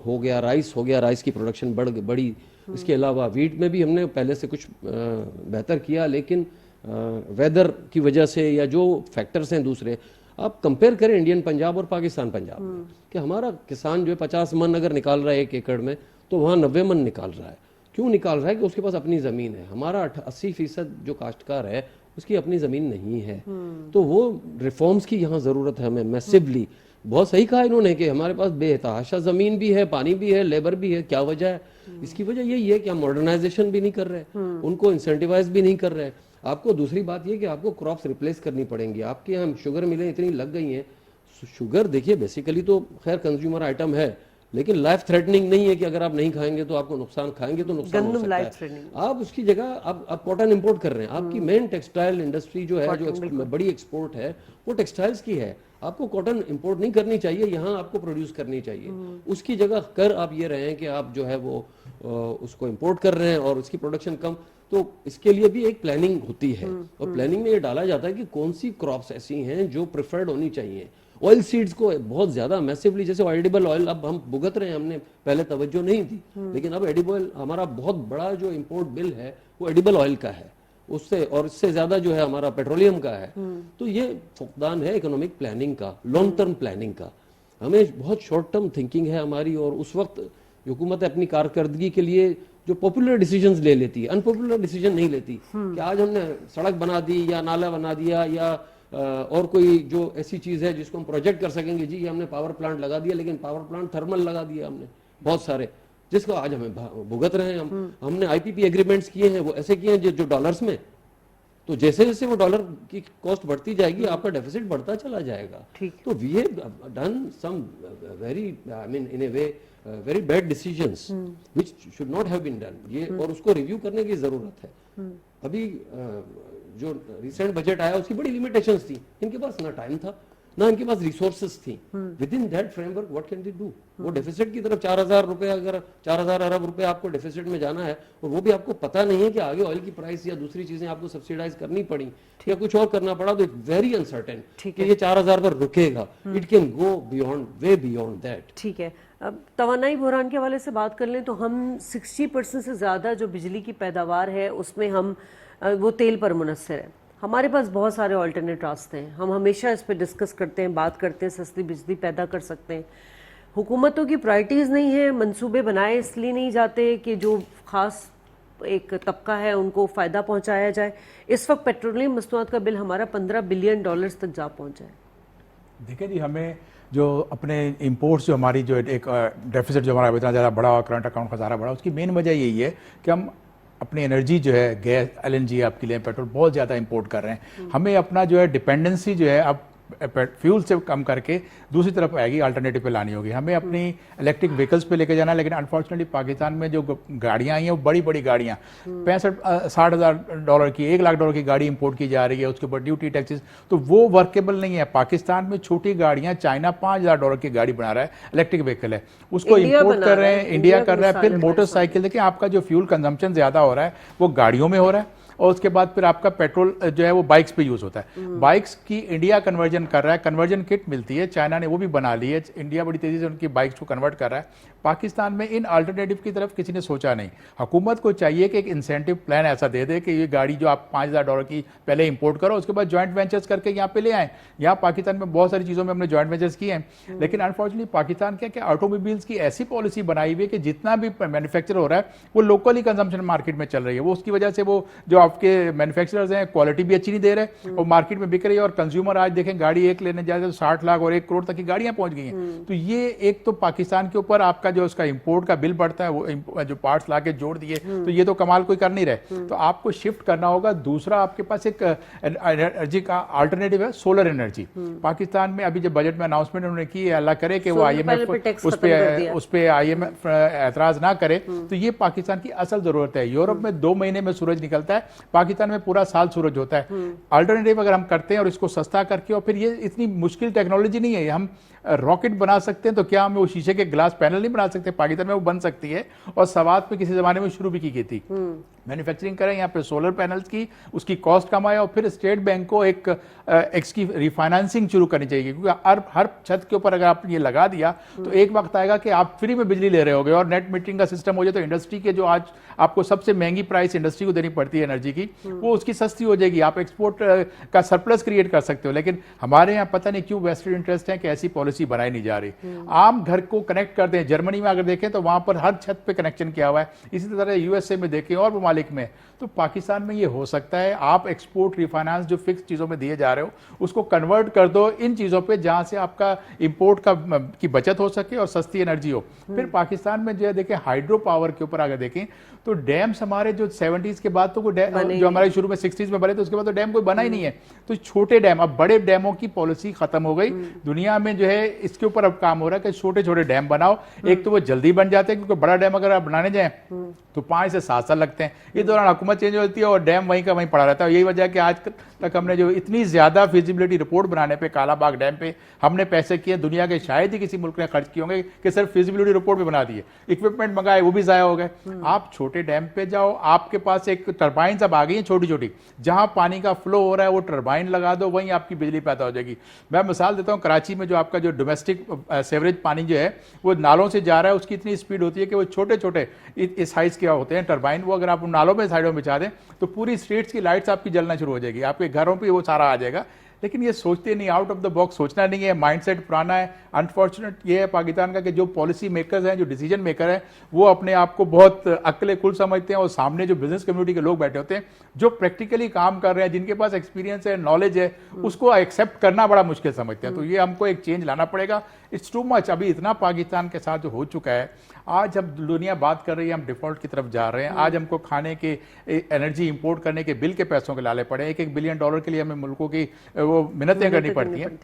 हो गया, राइस हो गया, राइस की प्रोडक्शन बढ़ी। इसके अलावा वीट में भी हमने पहले से कुछ बेहतर किया, लेकिन वेदर की वजह से या जो फैक्टर्स हैं दूसरे, आप कंपेयर करें इंडियन पंजाब और पाकिस्तान पंजाब में, कि हमारा किसान जो है 50 मन अगर निकाल रहा है 1 एकड़ में, तो वहाँ 90 मन निकाल रहा है। क्यों निकाल रहा है? कि उसके पास अपनी ज़मीन है। हमारा 80% जो काश्तकार है उसकी अपनी ज़मीन नहीं है। तो वो रिफॉर्म्स की यहाँ ज़रूरत है हमें मैसिवली। बहुत सही कहा इन्होंने कि हमारे पास बेतहाशा ज़मीन भी है, पानी भी है, लेबर भी है। क्या वजह है? इसकी वजह यही है कि हम मॉडर्नाइजेशन भी नहीं कर रहे, उनको इंसेंटिवाइज भी नहीं कर रहे। आपको दूसरी बात ये कि आपको क्रॉप्स रिप्लेस करनी पड़ेंगी। आपके यहाँ शुगर मिलें इतनी लग गई हैं। शुगर देखिए बेसिकली तो खैर कंज्यूमर आइटम है, लेकिन लाइफ थ्रेटनिंग नहीं है कि अगर आप नहीं खाएंगे तो आपको नुकसान, खाएंगे तो नुकसान हो सकता है। आप उसकी जगह आप कॉटन इंपोर्ट कर रहे हैं। आपकी मेन टेक्सटाइल इंडस्ट्री जो है, जो बड़ी एक्सपोर्ट है, वो टेक्सटाइल्स की है। आपको कॉटन इंपोर्ट नहीं करनी चाहिए, यहाँ आपको प्रोड्यूस करनी चाहिए। उसकी जगह कर आप ये रहे हैं कि आप जो है वो उसको इंपोर्ट कर रहे हैं और उसकी प्रोडक्शन कम। तो इसके लिए भी एक प्लानिंग होती है, और प्लानिंग में ये डाला जाता है कि कौन सी क्रॉप्स ऐसी हैं जो प्रिफर्ड होनी चाहिए। ऑयल सीड्स को बहुत ज्यादा मैसिवली, जैसे एडिबल ऑयल अब हम भुगत रहे हैं, हमने पहले तवज्जो नहीं थी, लेकिन अब एडिबल, हमारा बहुत बड़ा जो इंपोर्ट बिल है वो एडिबल ऑयल का है, उससे और इससे ज्यादा जो है हमारा पेट्रोलियम का है। तो ये फुकदान है इकोनॉमिक प्लानिंग का, लॉन्ग टर्म प्लानिंग का। हमें बहुत शॉर्ट टर्म थिंकिंग है हमारी, और उस वक्त हुकूमत अपनी कारकर्दगी के लिए जो पॉपुलर डिसीजंस ले लेती है, अनपॉपुलर डिसीजन नहीं लेती कि आज हमने सड़क बना दी या नाला बना दिया या और कोई जो ऐसी चीज है जिसको हम प्रोजेक्ट कर सकेंगे। जी हमने पावर प्लांट लगा दिया, लेकिन पावर प्लांट थर्मल लगा दिया हमने बहुत सारे, जिसको आज हमें भुगत रहे हैं हमने आईपीपी एग्रीमेंट्स किए हैं, वो ऐसे किए हैं जो डॉलर्स में। तो जैसे जैसे वो डॉलर की कॉस्ट बढ़ती जाएगी, आपका डेफिसिट बढ़ता चला जाएगा। तो we have done some very, I mean in a way very bad decisions which should not have been done. ये और उसको रिव्यू करने की जरूरत है। अभी जो रिसेंट बजट आया उसकी बड़ी लिमिटेशंस थी। इनके पास ना टाइम था, ना इनके पास रिसोर्सेज थी। With in that framework what can they do? वो डेफिसिट की तरफ 4000 रुपए, अगर 4000 अरब रुपए आपको डेफिसिट में जाना है, और वो भी आपको पता नहीं है कि आगे ऑयल की प्राइस या दूसरी चीजें आपको सब्सिडाइज करनी पड़ी या कुछ और करना पड़ा, तो इट्स वेरी अनसर्टेन कि ये 4000 पर रुकेगा। It can go beyond, way beyond that. ठीक है, अब तवानाई बहरान के हवाले से बात कर लें तो हम 60% से ज़्यादा जो बिजली की पैदावार है उसमें हम वो तेल पर मुनस्सर है। हमारे पास बहुत सारे ऑल्टरनेट रास्ते हैं, हम हमेशा इस पर डिस्कस करते हैं, बात करते हैं, सस्ती बिजली पैदा कर सकते हैं। हुकूमतों की प्रायोरिटीज़ नहीं है, मंसूबे बनाए इसलिए नहीं जाते कि जो ख़ास एक तबका है उनको फ़ायदा पहुंचाया जाए। इस वक्त पेट्रोलियम मसनूआत का बिल हमारा $15 बिलियन तक जा पहुंचा है। देखिए जी, हमें जो अपने इंपोर्ट्स जो हमारी जो एक डेफिसिट जो हमारा इतना ज़्यादा बड़ा हुआ, करंट अकाउंट खजाना बड़ा, उसकी मेन वजह यही है कि हम अपनी एनर्जी जो है, गैस, एलएनजी आपके लिए, पेट्रोल बहुत ज़्यादा इंपोर्ट कर रहे हैं। हमें अपना जो है डिपेंडेंसी जो है अब फ्यूल से कम करके दूसरी तरफ आएगी, अल्टरनेटिव पे लानी होगी। हमें अपनी इलेक्ट्रिक व्हीकल्स पे लेके जाना है, लेकिन अनफॉर्चुनेटली पाकिस्तान में जो गाड़ियाँ आई हैं वो बड़ी बड़ी गाड़ियाँ, 65-60 हज़ार डॉलर की, $1 लाख की गाड़ी इंपोर्ट की जा रही है, उसके ऊपर ड्यूटी टैक्सेस, तो वो वर्केबल नहीं है। पाकिस्तान में छोटी गाड़ियाँ, चाइना $5,000 की गाड़ी बना रहा है, इलेक्ट्रिक व्हीकल है, उसको इंपोर्ट कर रहे हैं, इंडिया कर रहा है। फिर मोटरसाइकिल देखिए, आपका जो फ्यूल कंजम्पशन ज़्यादा हो रहा है वो गाड़ियों में हो रहा है, और उसके बाद फिर आपका पेट्रोल जो है वो बाइक्स पे यूज होता है। बाइक्स की इंडिया कन्वर्जन कर रहा है, कन्वर्जन किट मिलती है, चाइना ने वो भी बना ली है, इंडिया बड़ी तेजी से उनकी बाइक्स को कन्वर्ट कर रहा है। पाकिस्तान में इन अल्टरनेटिव की तरफ किसी ने सोचा नहीं। हुकूमत को चाहिए कि एक इंसेंटिव प्लान ऐसा दे दे कि ये गाड़ी जो आप $5,000 की पहले इंपोर्ट करो, उसके बाद जॉइंट वेंचर्स करके यहाँ पे ले आए। यहाँ पाकिस्तान में बहुत सारी चीज़ों में हमने जॉइंट वेंचर्स किए हैं, लेकिन अनफॉर्चुनेटली पाकिस्तान क्या ऑटोमोबाइल्स की ऐसी पॉलिसी बनाई हुई है कि जितना भी मैन्युफैक्चर हो रहा है वो लोकली कंजम्पशन मार्केट में चल रही है। वो उसकी वजह से वो जो आपके मैन्युफैक्चरर्स हैं क्वालिटी भी अच्छी नहीं दे रहे और मार्केट में बिक रही है, और कंज्यूमर आज देखें गाड़ी एक लेने जाए तो 60 लाख और 1 करोड़ तक की गाड़ियां पहुंच गई हैं। तो ये एक तो पाकिस्तान के ऊपर आपका जो उसका इंपोर्ट का बिल बढ़ता है, वो जो पार्ट्स लाके जोड़ दिए, तो ये तो कमाल कोई कर नहीं रहे। तो आपको शिफ्ट करना होगा। दूसरा, आपके पास एक एनर्जी का अल्टरनेटिव है, सोलर एनर्जी। पाकिस्तान में अभी जब बजट में अनाउंसमेंट उन्होंने की, अल्लाह करे कि वो IMF उस पे IMF एतराज ना करे, तो ये पाकिस्तान की असल जरूरत है। यूरोप में 2 महीने में सूरज निकलता है, पाकिस्तान में पूरा साल सूरज होता है। अल्टरनेटिव अगर हम करते हैं और इसको सस्ता करके, और फिर ये इतनी मुश्किल टेक्नोलॉजी नहीं है, हम रॉकेट बना सकते हैं, तो क्या हम वो शीशे के ग्लास पैनल नहीं बना सकते? पाकिस्तान में वो बन सकती है, और सवात पे किसी जमाने में शुरू भी की गई थी। मैन्युफैक्चरिंग करें यहाँ पे सोलर पैनल्स की, उसकी कॉस्ट कम आए, और फिर स्टेट बैंक को एक इसकी रिफाइनेंसिंग शुरू करनी चाहिए, क्योंकि हर छत के ऊपर अगर आपने ये लगा दिया तो एक वक्त आएगा कि आप फ्री में बिजली ले रहे होगे, और नेट मीटरिंग का सिस्टम हो जाए तो इंडस्ट्री के जो आज आपको सबसे महंगी प्राइस इंडस्ट्री को देनी पड़ती है एनर्जी की, वो उसकी सस्ती हो जाएगी। आप एक्सपोर्ट का सरप्लस क्रिएट कर सकते हो। लेकिन हमारे यहाँ पता नहीं क्यों वेस्टेड इंटरेस्ट है कि ऐसी पॉलिसी बनाई नहीं जा रही। आम घर को कनेक्ट करते हैं। जर्मनी में अगर देखें तो वहां पर हर छत पे कनेक्शन किया हुआ है। इसी तरह USA में देखें और ममालिक में। तो पाकिस्तान में ये हो सकता है, आप एक्सपोर्ट रिफाइनेंस जो फिक्स चीज़ों में दिए जा रहे हो उसको कन्वर्ट कर दो इन चीज़ों पे जहाँ से आपका इंपोर्ट की बचत हो सके और सस्ती एनर्जी हो। फिर पाकिस्तान में जो है देखें, हाइड्रो पावर के ऊपर अगर देखें तो डैम्स हमारे जो 70s के बाद तो कोई जो हमारे शुरू में 60s में बने थे, उसके बाद तो डैम कोई बना ही नहीं है। तो छोटे डैम, अब बड़े डैमों की पॉलिसी खत्म हो गई। दुनिया में जो है इसके ऊपर अब काम हो रहा है कि छोटे छोटे डैम बनाओ। एक तो वो जल्दी बन जाते हैं, क्योंकि बड़ा डैम अगर आप बनाने जाएं तो 5 से 7 साल लगते हैं। इस दौरान हुकूमत चेंज होती है और डैम वहीं का वहीं पड़ा रहता है। यही वजह है कि आज तक हमने जो इतनी ज्यादा फिजिबिलिटी रिपोर्ट बनाने पे, कालाबाग डैम पे हमने पैसे किए, दुनिया के शायद ही किसी मुल्क ने खर्च किए होंगे कि सिर्फ फिजिबिलिटी रिपोर्ट भी बना दिए। इक्विपमेंट मंगाए, वो भी जाया हो गए। आप छोटे डैम पे जाओ, आपके पास एक टरबाइन अब आ गई है छोटी छोटी, जहां पानी का फ्लो हो रहा है वो टरबाइन लगा दो, वहीं आपकी बिजली पैदा हो जाएगी। मैं मिसाल देता हूं, कराची में जो आपका जो डोमेस्टिक सेवरेज पानी जो है वो नालों से जा रहा है, उसकी इतनी स्पीड होती है कि वो छोटे छोटे इस साइज के होते हैं टरबाइन, वो अगर आप नालों में साइडों में बिछा दें तो पूरी स्ट्रीट्स की लाइट्स आपकी जलना शुरू हो जाएगी, आपके घरों पे वो सारा आ जाएगा। लेकिन ये सोचते नहीं, आउट ऑफ द बॉक्स सोचना नहीं है, माइंडसेट पुराना है। अनफॉर्चुनेट ये है पाकिस्तान का कि जो पॉलिसी मेकर्स हैं, जो डिसीजन मेकर हैं, वो अपने आप को बहुत अक्ले कुल समझते हैं, और सामने जो बिजनेस कम्युनिटी के लोग बैठे होते हैं जो प्रैक्टिकली काम कर रहे हैं, जिनके पास एक्सपीरियंस है, नॉलेज है, उसको एक्सेप्ट करना बड़ा मुश्किल समझते हैं। तो ये हमको एक चेंज लाना पड़ेगा। It's too much. अभी इतना पाकिस्तान के साथ जो हो चुका है, आज जब दुनिया बात कर रही है हम डिफॉल्ट की तरफ जा रहे हैं। आज हमको खाने के, एनर्जी इंपोर्ट करने के बिल के पैसों के लाले पड़े। $1-1 बिलियन के लिए हमें मुल्कों की वो मिन्नतें करनी पड़ती हैं।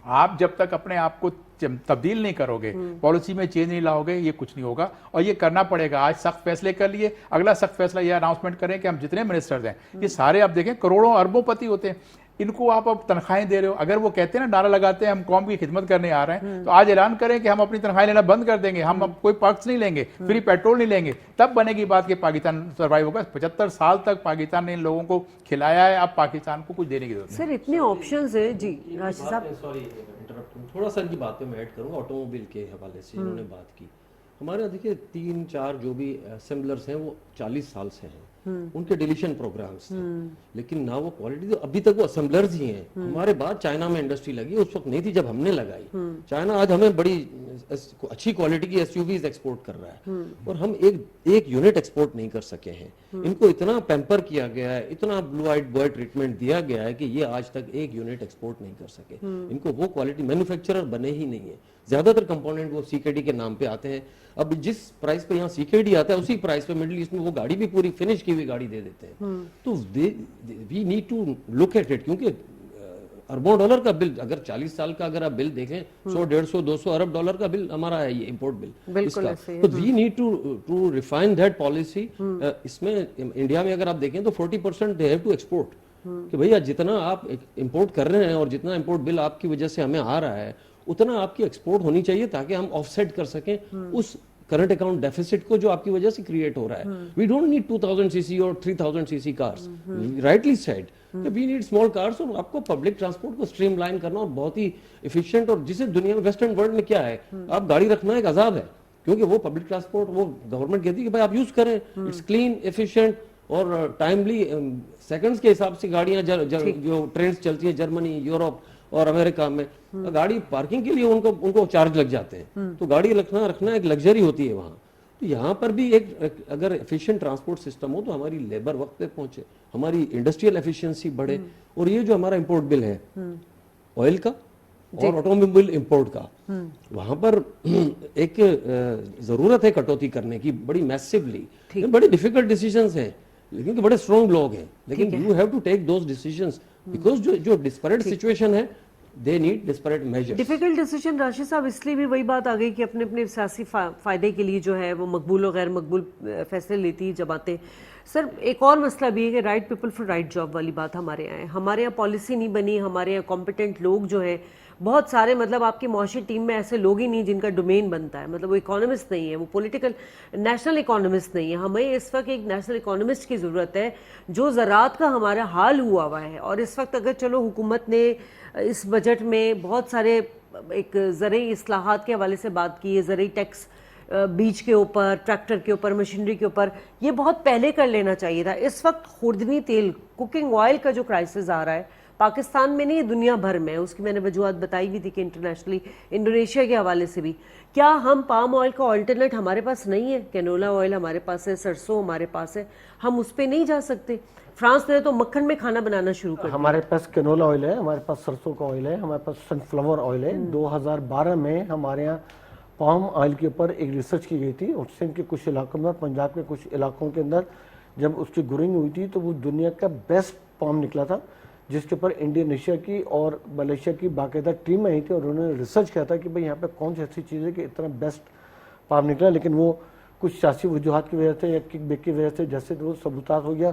आप जब तक अपने आप को तब्दील नहीं करोगे, पॉलिसी में चेंज नहीं लाओगे, ये कुछ नहीं होगा। और ये करना पड़ेगा। आज सख्त फैसले कर लिए, अगला सख्त फैसला ये अनाउंसमेंट करें कि हम जितने मिनिस्टर्स हैं, ये सारे आप देखें करोड़ों अरबों पति होते हैं, इनको आप अब तनख्वाहें दे रहे हो। अगर वो कहते हैं ना, नारा लगाते हैं हम कौम की खिदमत करने आ रहे हैं, तो आज ऐलान करें कि हम अपनी तनख्वाहें लेना बंद कर देंगे, हम अब कोई पर्क्स नहीं लेंगे, फ्री पेट्रोल नहीं लेंगे, तब बनेगी बात कि पाकिस्तान सर्वाइव होगा। 75 साल तक पाकिस्तान ने इन लोगों को खिलाया है, अब पाकिस्तान को कुछ देने की जरूरत है। सर इतने ऑप्शंस है जी। राशिद साहब, सॉरी इंटरप्ट, थोड़ा सा इनकी बात पे मैं ऐड करूँगा। ऑटोमोबाइल के हवाले से इन्होंने बात की। हमारे यहाँ देखिए 3-4 जो भी असेंबलर्स हैं वो 40 साल से हैं, उनके डिलीशन प्रोग्राम्स थे, लेकिन ना वो क्वालिटी, तो अभी तक वो असेंबलर्स ही हैं। हमारे बाद चाइना में इंडस्ट्री लगी, उस वक्त नहीं थी जब हमने लगाई। चाइना आज हमें बड़ी अच्छी क्वालिटी की एसयूवीज एक्सपोर्ट कर रहा है और हम एक यूनिट एक्सपोर्ट नहीं कर सके हैं। इनको इतना पैम्पर किया गया है, इतना ब्लू आइड बॉय ट्रीटमेंट दिया गया है कि ये आज तक एक यूनिट एक्सपोर्ट नहीं कर सके। इनको वो क्वालिटी मैन्युफैक्चरर बने ही नहीं है। ज्यादातर कंपोनेंट वो सीकेडी के नाम पे आते हैं। अब जिस प्राइस पे यहाँ सीकेडी आता है उसी प्राइस पे मिडिल ईस्ट में वो गाड़ी भी पूरी फिनिश की हुई गाड़ी दे देते हैं। तो we need to look at it, क्योंकि अरबों डॉलर का बिल, अगर 40 साल का अगर आप बिल देखें 100, 150, 200 अरब डॉलर का बिल हमारा है ये इंपोर्ट बिल इसका। तो we need to refine that policy. इसमें इंडिया में अगर आप देखें तो 40% दे हैव टू एक्सपोर्ट, कि भैया जितना आप इंपोर्ट कर रहे हैं और जितना इंपोर्ट बिल आपकी वजह से हमें आ रहा है उतना आपकी एक्सपोर्ट होनी चाहिए, ताकि हम ऑफसेट कर सकें उस करंट अकाउंट डेफिसिट को जो आपकी वजह से क्रिएट हो रहा है। वी डोंट नीड 2000 सीसी और 3000 CC cars, rightly said we need small cars. और आपको पब्लिक ट्रांसपोर्ट को स्ट्रीमलाइन करना और बहुत ही एफिशिएंट, और जिसे दुनिया में वेस्टर्न वर्ल्ड में क्या है, आप गाड़ी रखना एक आजाद है, क्योंकि वो पब्लिक ट्रांसपोर्ट वो गवर्नमेंट कहती है कि भाई आप यूज करें, इट्स क्लीन, एफिशिएंट और टाइमली। सेकंड्स के हिसाब से गाड़ियां जो ट्रेन चलती है जर्मनी, यूरोप और अमेरिका में, गाड़ी पार्किंग के लिए उनको चार्ज लग जाते हैं। तो गाड़ी रखना एक लग्जरी होती है वहां। तो यहाँ पर भी एक अगर एफिशिएंट ट्रांसपोर्ट सिस्टम हो तो हमारी लेबर वक्त पे पहुंचे, हमारी इंडस्ट्रियल एफिशिएंसी बढ़े। और ये जो हमारा इंपोर्ट बिल है ऑयल का और ऑटोमोबाइल इंपोर्ट का, वहां पर एक जरूरत है कटौती करने की बड़ी मैसिवली। बड़ी डिफिकल्ट डिसीजंस हैं, लेकिन बड़े स्ट्रॉन्ग लोग हैं, लेकिन you have to take those decisions because जो डिस्पैरेट सिचुएशन है they need disparate measures. Difficult decision Rashid साहब इसलिए भी वही बात आ गई कि अपने अपने सियासी फायदे के लिए जो है वो मकबूल और गैर मकबूल फैसले लेती है जमातें। सर एक और मसला भी है कि right people for right job वाली बात हमारे यहाँ है। हमारे यहाँ पॉलिसी नहीं बनी, हमारे यहाँ कॉम्पिटेंट लोग जो है बहुत सारे, मतलब आपकी मुआशी टीम में ऐसे लोग ही नहीं जिनका डोमेन बनता है, मतलब वो इकोनॉमिस्ट नहीं है, वो पॉलिटिकल नेशनल इकोनॉमिस्ट नहीं है। हमें इस वक्त एक नेशनल इकोनॉमिस्ट की ज़रूरत है जो ज़राअत का हमारा हाल हुआ है। और इस वक्त अगर चलो हुकूमत ने इस बजट में बहुत सारे एक ज़रूरी इस्लाहात के हवाले से बात की है, ज़रूरी टैक्स बीज के ऊपर, ट्रैक्टर के ऊपर, मशीनरी के ऊपर, ये बहुत पहले कर लेना चाहिए था। इस वक्त खुर्दनी तेल, कुकिंग ऑयल का जो क्राइसिस आ रहा है पाकिस्तान में नहीं दुनिया भर में, उसकी मैंने वजूहत बताई भी थी कि इंटरनेशनली इंडोनेशिया के हवाले से भी, क्या हम पाम ऑयल का ऑल्टरनेट हमारे पास नहीं है? कैनोला ऑयल हमारे पास है, सरसों हमारे पास है, हम उस पर नहीं जा सकते? फ्रांस ने तो मक्खन में खाना बनाना शुरू कर दिया। हमारे पास कैनोला ऑयल है, हमारे पास सरसों का ऑयल है, हमारे पास सनफ्लावर ऑयल है। 2012 में हमारे यहाँ पाम ऑयल के ऊपर एक रिसर्च की गई थी और सिंध के कुछ इलाकों में, पंजाब के कुछ इलाकों के अंदर जब उसकी ग्रोइंग हुई थी तो वो दुनिया का बेस्ट पाम निकला था, जिसके ऊपर इंडोनेशिया की और मलेशिया की बाकायदा टीम आई थी और उन्होंने रिसर्च किया था कि भाई यहाँ पे कौन सी ऐसी चीज़ है कि इतना बेस्ट पाम निकला। लेकिन वो कुछ सियासी वजूहत की वजह से या किकबैक की वजह से जैसे वो सबूतात हो गया,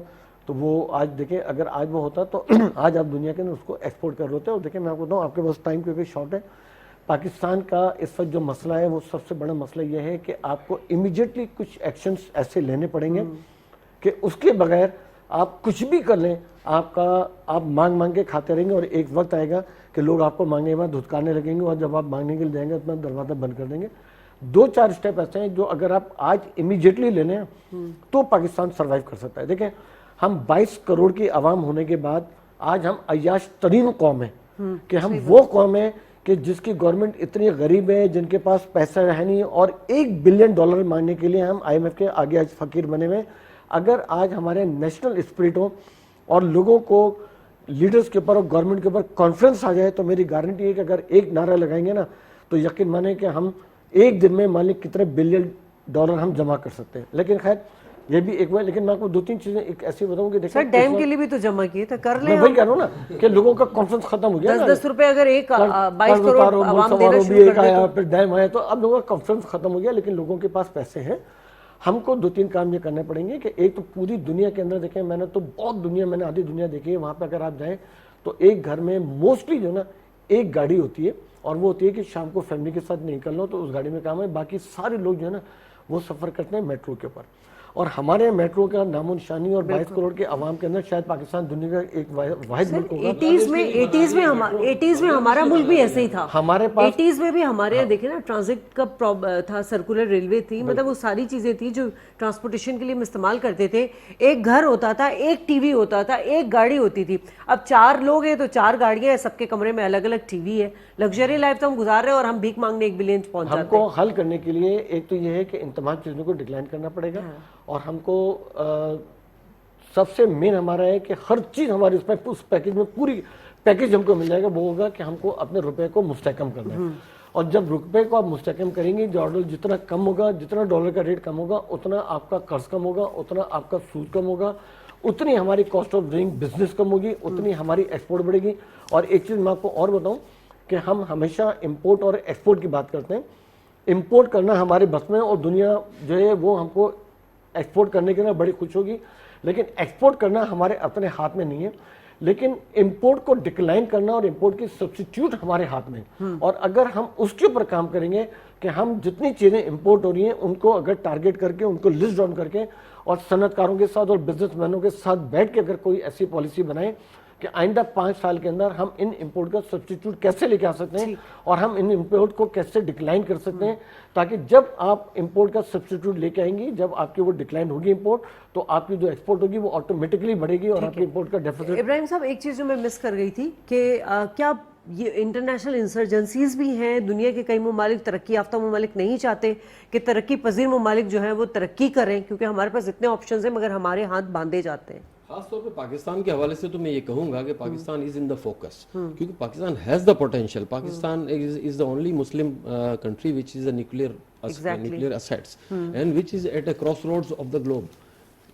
तो वो आज देखें, अगर आज वो होता तो आज आप दुनिया के अंदर उसको एक्सपोर्ट कर रहे होते। और देखें मैं आपको बताऊँ, आपके पास टाइम क्योंकि शॉर्ट है, पाकिस्तान का इस वक्त जो मसला है वो सबसे बड़ा मसला ये है कि आपको इमीडिएटली कुछ एक्शंस ऐसे लेने पड़ेंगे कि उसके बगैर आप कुछ भी कर लें, आप मांग मांग के खाते रहेंगे और एक वक्त आएगा कि लोग आपको मांगने के बाद धुतकारने लगेंगे और जब आप मांगने के लिए जाएंगे अपना दरवाज़ा बंद कर देंगे। 2-4 स्टेप ऐसे हैं जो अगर आप आज इमीडिएटली ले लें तो पाकिस्तान सर्वाइव कर सकता है। देखें, हम 22 करोड़ की आवाम होने के बाद आज हम अय्याश तरीन कौम है कि हम वो कौम है कि जिसकी गवर्नमेंट इतनी गरीब है, जिनके पास पैसा है नहीं और $1 बिलियन मांगने के लिए हम IMF के आगे आज फकीर बने हुए। अगर आज हमारे नेशनल स्पिरिट हो और लोगों को लीडर्स के ऊपर और गवर्नमेंट के ऊपर कॉन्फ्रेंस आ जाए तो मेरी गारंटी है कि अगर एक नारा लगाएंगे ना तो यकीन माने कि हम एक दिन में मान ली कितने $1 बिलियन हम जमा कर सकते हैं। लेकिन खैर ये भी एक बार, लेकिन मैं आपको 2-3 चीजें एक ऐसी बताऊं कि देखिए डैम के लिए भी तो जमा किए थे, कर ले। मैं वही कह रहा हूँ ना कि लोगों का कॉन्फ्रेंस खत्म हो गया। 10-10 रुपए अगर एक 22 करोड़ आवाम देना शुरू कर दे तो फिर डैम आया तो अब लोगों का कॉन्फ्रेंस खत्म हो गया। लेकिन लोगों के पास पैसे हैं। हमको 2-3 काम ये करने पड़ेंगे कि एक तो पूरी दुनिया के अंदर देखें, मैंने आधी दुनिया देखी है, वहाँ पर अगर आप जाएं तो एक घर में मोस्टली जो ना एक गाड़ी होती है और वो होती है कि शाम को फैमिली के साथ निकलना हो तो उस गाड़ी में काम है। बाकी सारे लोग जो है ना वो सफ़र करते हैं मेट्रो के ऊपर। और हमारे मेट्रो का नामो निशानी और 22 करोड़ के आवाम के अंदर शायद पाकिस्तान दुनिया का एक वाहिद मुल्क होगा। 80s में हमारा मुल्क भी ऐसे ही था। हमारे पास 80s में भी हमारे यहाँ देखे ना, ट्रांजिट का था, सर्कुलर रेलवे थी, मतलब वो सारी चीजें थी जो ट्रांसपोर्टेशन के लिए हम इस्तेमाल करते थे। एक घर होता था, एक टीवी होता था, एक गाड़ी होती थी। अब 4 लोग हैं तो 4 गाड़ियां हैं, सबके कमरे में अलग अलग टीवी है। लग्जरी लाइफ तो हम गुजार रहे हैं और हम भीख मांगने 1 बिलियन पहुंच जाते हैं। हमको हल करने के लिए एक तो ये है कि इन तमाम चीज़ों को डिक्लाइन करना पड़ेगा। और हमको सबसे मेन हमारा है कि हर चीज़ हमारी उस पैकेज में पूरी पैकेज हमको मिल जाएगा। वो होगा कि हमको अपने रुपए को मुस्तहकम करना है। और जब रुपए को आप मुस्तहकम करेंगे, डॉलर जितना कम होगा, जितना डॉलर का रेट कम होगा, उतना आपका कर्ज कम होगा, उतना आपका सूद कम होगा, उतनी हमारी कॉस्ट ऑफ डूइंग बिजनेस कम होगी, उतनी हमारी एक्सपोर्ट बढ़ेगी। और एक चीज़ मैं आपको और बताऊँ कि हम हमेशा इम्पोर्ट और एक्सपोर्ट की बात करते हैं। इम्पोर्ट करना हमारे बस में, और दुनिया जो है वो हमको एक्सपोर्ट करने के लिए बड़ी खुश होगी, लेकिन एक्सपोर्ट करना हमारे अपने हाथ में नहीं है। लेकिन इंपोर्ट को डिक्लाइन करना और इंपोर्ट की सब्स्टिट्यूट हमारे हाथ में। और अगर हम उसके ऊपर काम करेंगे कि हम जितनी चीज़ें इंपोर्ट हो रही हैं उनको अगर टारगेट करके, उनको लिस्ट डाउन करके, और सनतकारों के साथ और बिजनेसमैनों के साथ बैठ के अगर कोई ऐसी पॉलिसी बनाए कि आइंदा 5 साल के अंदर हम इन इंपोर्ट का सब्स्टिट्यूट कैसे लेके आ सकते हैं और हम इन इंपोर्ट को कैसे डिक्लाइन कर सकते हैं, ताकि जब आप इंपोर्ट का सब्स्टिट्यूट लेके आएंगी, जब आपकी वो डिक्लाइन होगी इंपोर्ट, तो आपकी जो एक्सपोर्ट होगी वो ऑटोमेटिकली बढ़ेगी और आपकी इंपोर्ट का डेफिसिट। इब्राहिम साहब, एक चीज़ जो मैं मिस कर गई थी कि क्या ये इंटरनेशनल इंसर्जेंसीज भी हैं? दुनिया के कई ममालिक, तरक्की याफ्ता ममालिक नहीं चाहते कि तरक्की पजीर ममालिक जो हैं वो तरक्की करें, क्योंकि हमारे पास इतने ऑप्शन हैं मगर हमारे हाथ बांधे जाते हैं। खासतौर पे पाकिस्तान के हवाले से तो मैं ये कहूंगा कि Pakistan is in the focus, क्योंकि Pakistan has the potential. Pakistan is the only Muslim country which is a nuclear assets and which is at a crossroads of the globe.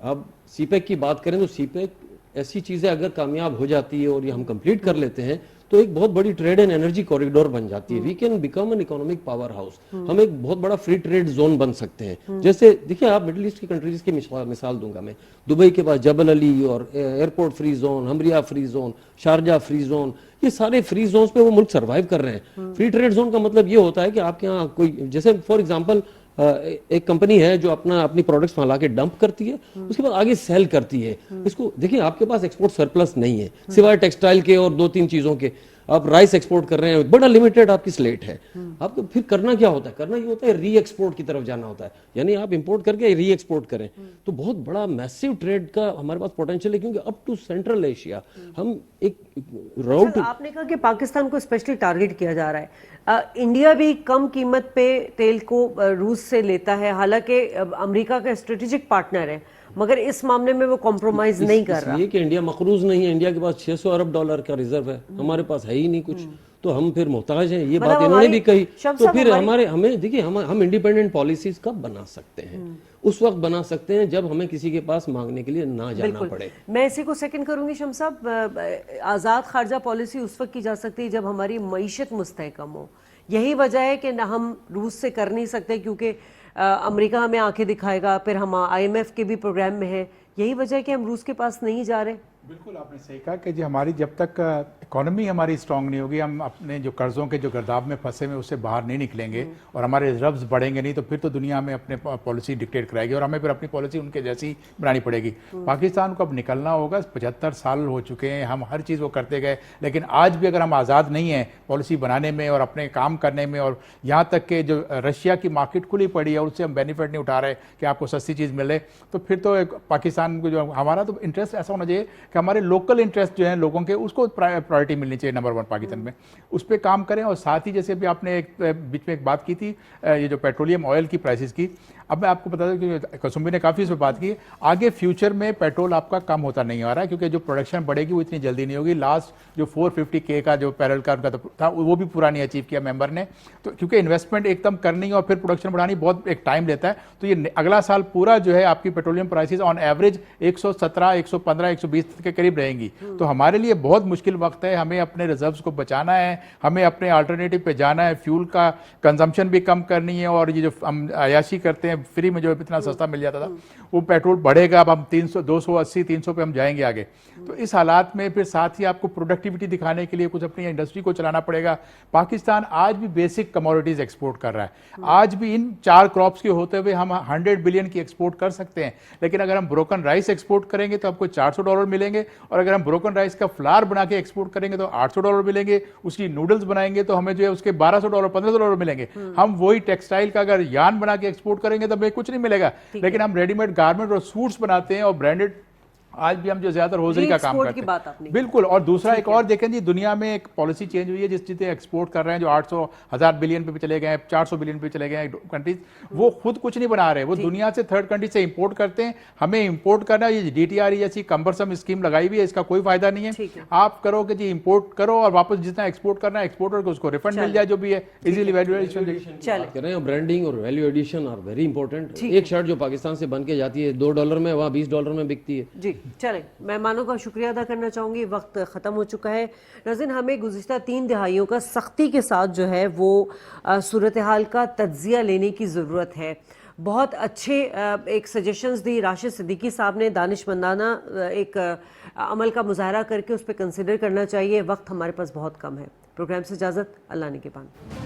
अब सीपेक की बात करें तो सीपेक ऐसी चीजें अगर कामयाब हो जाती है और ये हम कंप्लीट कर लेते हैं तो एक बहुत बड़ी ट्रेड एंड एनर्जी कॉरिडोर बन जाती है। We can become an economic powerhouse. हम एक बहुत बड़ा फ्री ट्रेड जोन बन सकते हैं। जैसे देखिए, आप मिडिल ईस्ट की कंट्रीज की मिसाल दूंगा मैं। दुबई के पास जबल अली और airport free zone, Hamaria free zone, Sharjah free zone, ये सारे फ्री जोन पे वो मुल्क सर्वाइव कर रहे हैं। फ्री ट्रेड जोन का मतलब ये होता है कि आपके यहाँ कोई, जैसे फॉर एग्जाम्पल एक कंपनी है जो अपनी प्रोडक्ट्स वहां लाके डंप करती है, उसके बाद आगे सेल करती है। इसको देखिए, आपके पास एक्सपोर्ट सरप्लस नहीं है सिवाय टेक्सटाइल के और 2-3 चीजों के। आप राइस एक्सपोर्ट कर रहे हैं, बड़ा लिमिटेड आपकी स्लेट है। आपको फिर करना क्या होता है? करना ये होता है री एक्सपोर्ट की तरफ जाना होता है, यानी आप इंपोर्ट करके री एक्सपोर्ट करें। तो बहुत बड़ा मैसिव ट्रेड का हमारे पास पोटेंशियल है, क्योंकि अप टू सेंट्रल एशिया हम एक राउट। आपने कहा कि पाकिस्तान को स्पेशली टारगेट किया जा रहा है। इंडिया भी कम कीमत पे तेल को रूस से लेता है, हालांकि अमेरिका का स्ट्रेटेजिक पार्टनर है, मगर इस मामले में वो कॉम्प्रोमाइज नहीं कर रहा। ये कि इंडिया मकरूज नहीं है, इंडिया के पास 600 अरब डॉलर का रिजर्व है, हमारे पास है ही नहीं कुछ, तो हम फिर मोहताज हैं। ये मतलब बात इन्होंने भी कही। शब्द तो फिर हमें देखिए, हम इंडिपेंडेंट पॉलिसीज कब बना सकते हैं? उस वक्त बना सकते हैं जब हमें किसी के पास मांगने के लिए ना जाना पड़े। मैं इसी को सेकंड करूंगी शम्स साहब। आज़ाद खारजा पॉलिसी उस वक्त की जा सकती है जब हमारी मईशत मुस्तहकम हो। यही वजह है कि हम रूस से कर नहीं सकते, क्योंकि अमेरिका हमें आंखें दिखाएगा, फिर हम IMF के भी प्रोग्राम में है। यही वजह है कि हम रूस के पास नहीं जा रहे। बिल्कुल आपने सही कहा कि जो हमारी जब तक इकोनॉमी हमारी स्ट्रांग नहीं होगी, हम अपने जो कर्ज़ों के जो गर्दाब में फंसे हुए उससे बाहर नहीं निकलेंगे और हमारे रिजर्व्स बढ़ेंगे नहीं, तो फिर तो दुनिया हमें अपने पॉलिसी डिक्टेट कराएगी और हमें फिर अपनी पॉलिसी उनके जैसी बनानी पड़ेगी। पाकिस्तान को अब निकलना होगा। 75 साल हो चुके हैं, हम हर चीज़ वो करते गए, लेकिन आज भी अगर हम आज़ाद नहीं हैं पॉलिसी बनाने में और अपने काम करने में, और यहाँ तक कि जो रशिया की मार्केट खुली पड़ी है और उससे हम बेनिफिट नहीं उठा रहे कि आपको सस्ती चीज़ मिले, तो फिर तो पाकिस्तान को जो हमारा तो इंटरेस्ट ऐसा होना चाहिए कि हमारे लोकल इंटरेस्ट जो है लोगों के, उसको प्रायोरिटी मिलनी चाहिए नंबर 1 पाकिस्तान में। उस पर काम करें। और साथ ही जैसे भी आपने एक बीच में एक बात की थी, ये जो पेट्रोलियम ऑयल की प्राइसेस की, अब मैं आपको बता दूं कि कसुम्बी ने काफ़ी इस पर बात की। आगे फ्यूचर में पेट्रोल आपका कम होता नहीं आ रहा है, क्योंकि जो प्रोडक्शन बढ़ेगी वो इतनी जल्दी नहीं होगी। लास्ट जो 450K का जो पैरेल का उनका था वो भी पूरा नहीं अचीव किया मेंबर ने, तो क्योंकि इन्वेस्टमेंट एकदम करनी और फिर प्रोडक्शन बढ़ानी बहुत एक टाइम लेता है। तो ये अगला साल पूरा जो है आपकी पेट्रोलियम प्राइसेस ऑन एवरेज 117, 115, 120 के करीब रहेंगी। तो हमारे लिए बहुत मुश्किल वक्त है, हमें अपने रिजर्व्स को बचाना है, हमें अपने अल्टरनेटिव पे जाना है, फ्यूल का कंजम्पशन भी कम करनी है, और ये जो हम अयाशी करते हैं फ्री में जो इतना सस्ता मिल जाता था वो पेट्रोल बढ़ेगा, अब हम 300 280 300 पे हम जाएंगे आगे। तो इस हालात में फिर साथ ही आपको प्रोडक्टिविटी दिखाने के लिए कुछ अपनी इंडस्ट्री को चलाना पड़ेगा। पाकिस्तान आज भी बेसिक कमोडिटीज एक्सपोर्ट कर रहा है, आज भी इन 4 क्रॉप्स के होते हुए हम 100 बिलियन की एक्सपोर्ट कर सकते हैं। लेकिन अगर हम ब्रोकन राइस एक्सपोर्ट करेंगे तो आपको $400 मिलेंगे, और अगर हम ब्रोकन राइस का फ्लावर बना के एक्सपोर्ट करेंगे तो $800 मिलेंगे, उसकी नूडल्स बनाएंगे तो हमें जो है उसके $1200 $1500 मिलेंगे। हम वही टेक्सटाइल का अगर यान बना के एक्सपोर्ट करेंगे तो हमें कुछ नहीं मिलेगा। लेकिन हम रेडीमेड गारमेंट और सूट्स बनाते हैं और ब्रांडेड, आज भी हम जो ज्यादातर होजरी का काम करते हैं। बिल्कुल। और दूसरा एक और देखें जी, दुनिया में एक पॉलिसी चेंज हुई है, जिस जितने एक्सपोर्ट कर रहे हैं, जो 800,000 बिलियन पे भी चले गए, 400 बिलियन पे चले गए कंट्रीज, वो खुद कुछ नहीं बना रहे, वो दुनिया से थर्ड कंट्री से इंपोर्ट करते हैं। हमें इंपोर्ट करना, ये DTRE जैसी कंबरसम स्कीम लगाई हुई है, इसका कोई फायदा नहीं है। आप करो कि जी इंपोर्ट करो और वापस जितना एक्सपोर्ट करना है एक्सपोर्टर को उसको रिफंड मिल जाए, जो भी है इजीली वैल्यू एडिशन। ब्रांडिंग और value addition are very important. एक शर्ट जो पाकिस्तान से बन के जाती है $2 में, वहाँ $20 में बिकती है। जी चलें, मेहमानों का शुक्रिया अदा करना चाहूँगी, वक्त ख़त्म हो चुका है। नाज़रीन, हमें गुज़िश्ता 3 दिहाइयों का सख्ती के साथ जो है वो सूरत हाल का तज्ज़िया लेने की ज़रूरत है। बहुत अच्छे एक सजेशंस दी राशिद सिद्दीकी साहब ने, दानिशमंदाना एक अमल का मुजाहरा करके उस पर कंसिडर करना चाहिए। वक्त हमारे पास बहुत कम है। प्रोग्राम से इजाज़त, अल्लाह ने के बाद।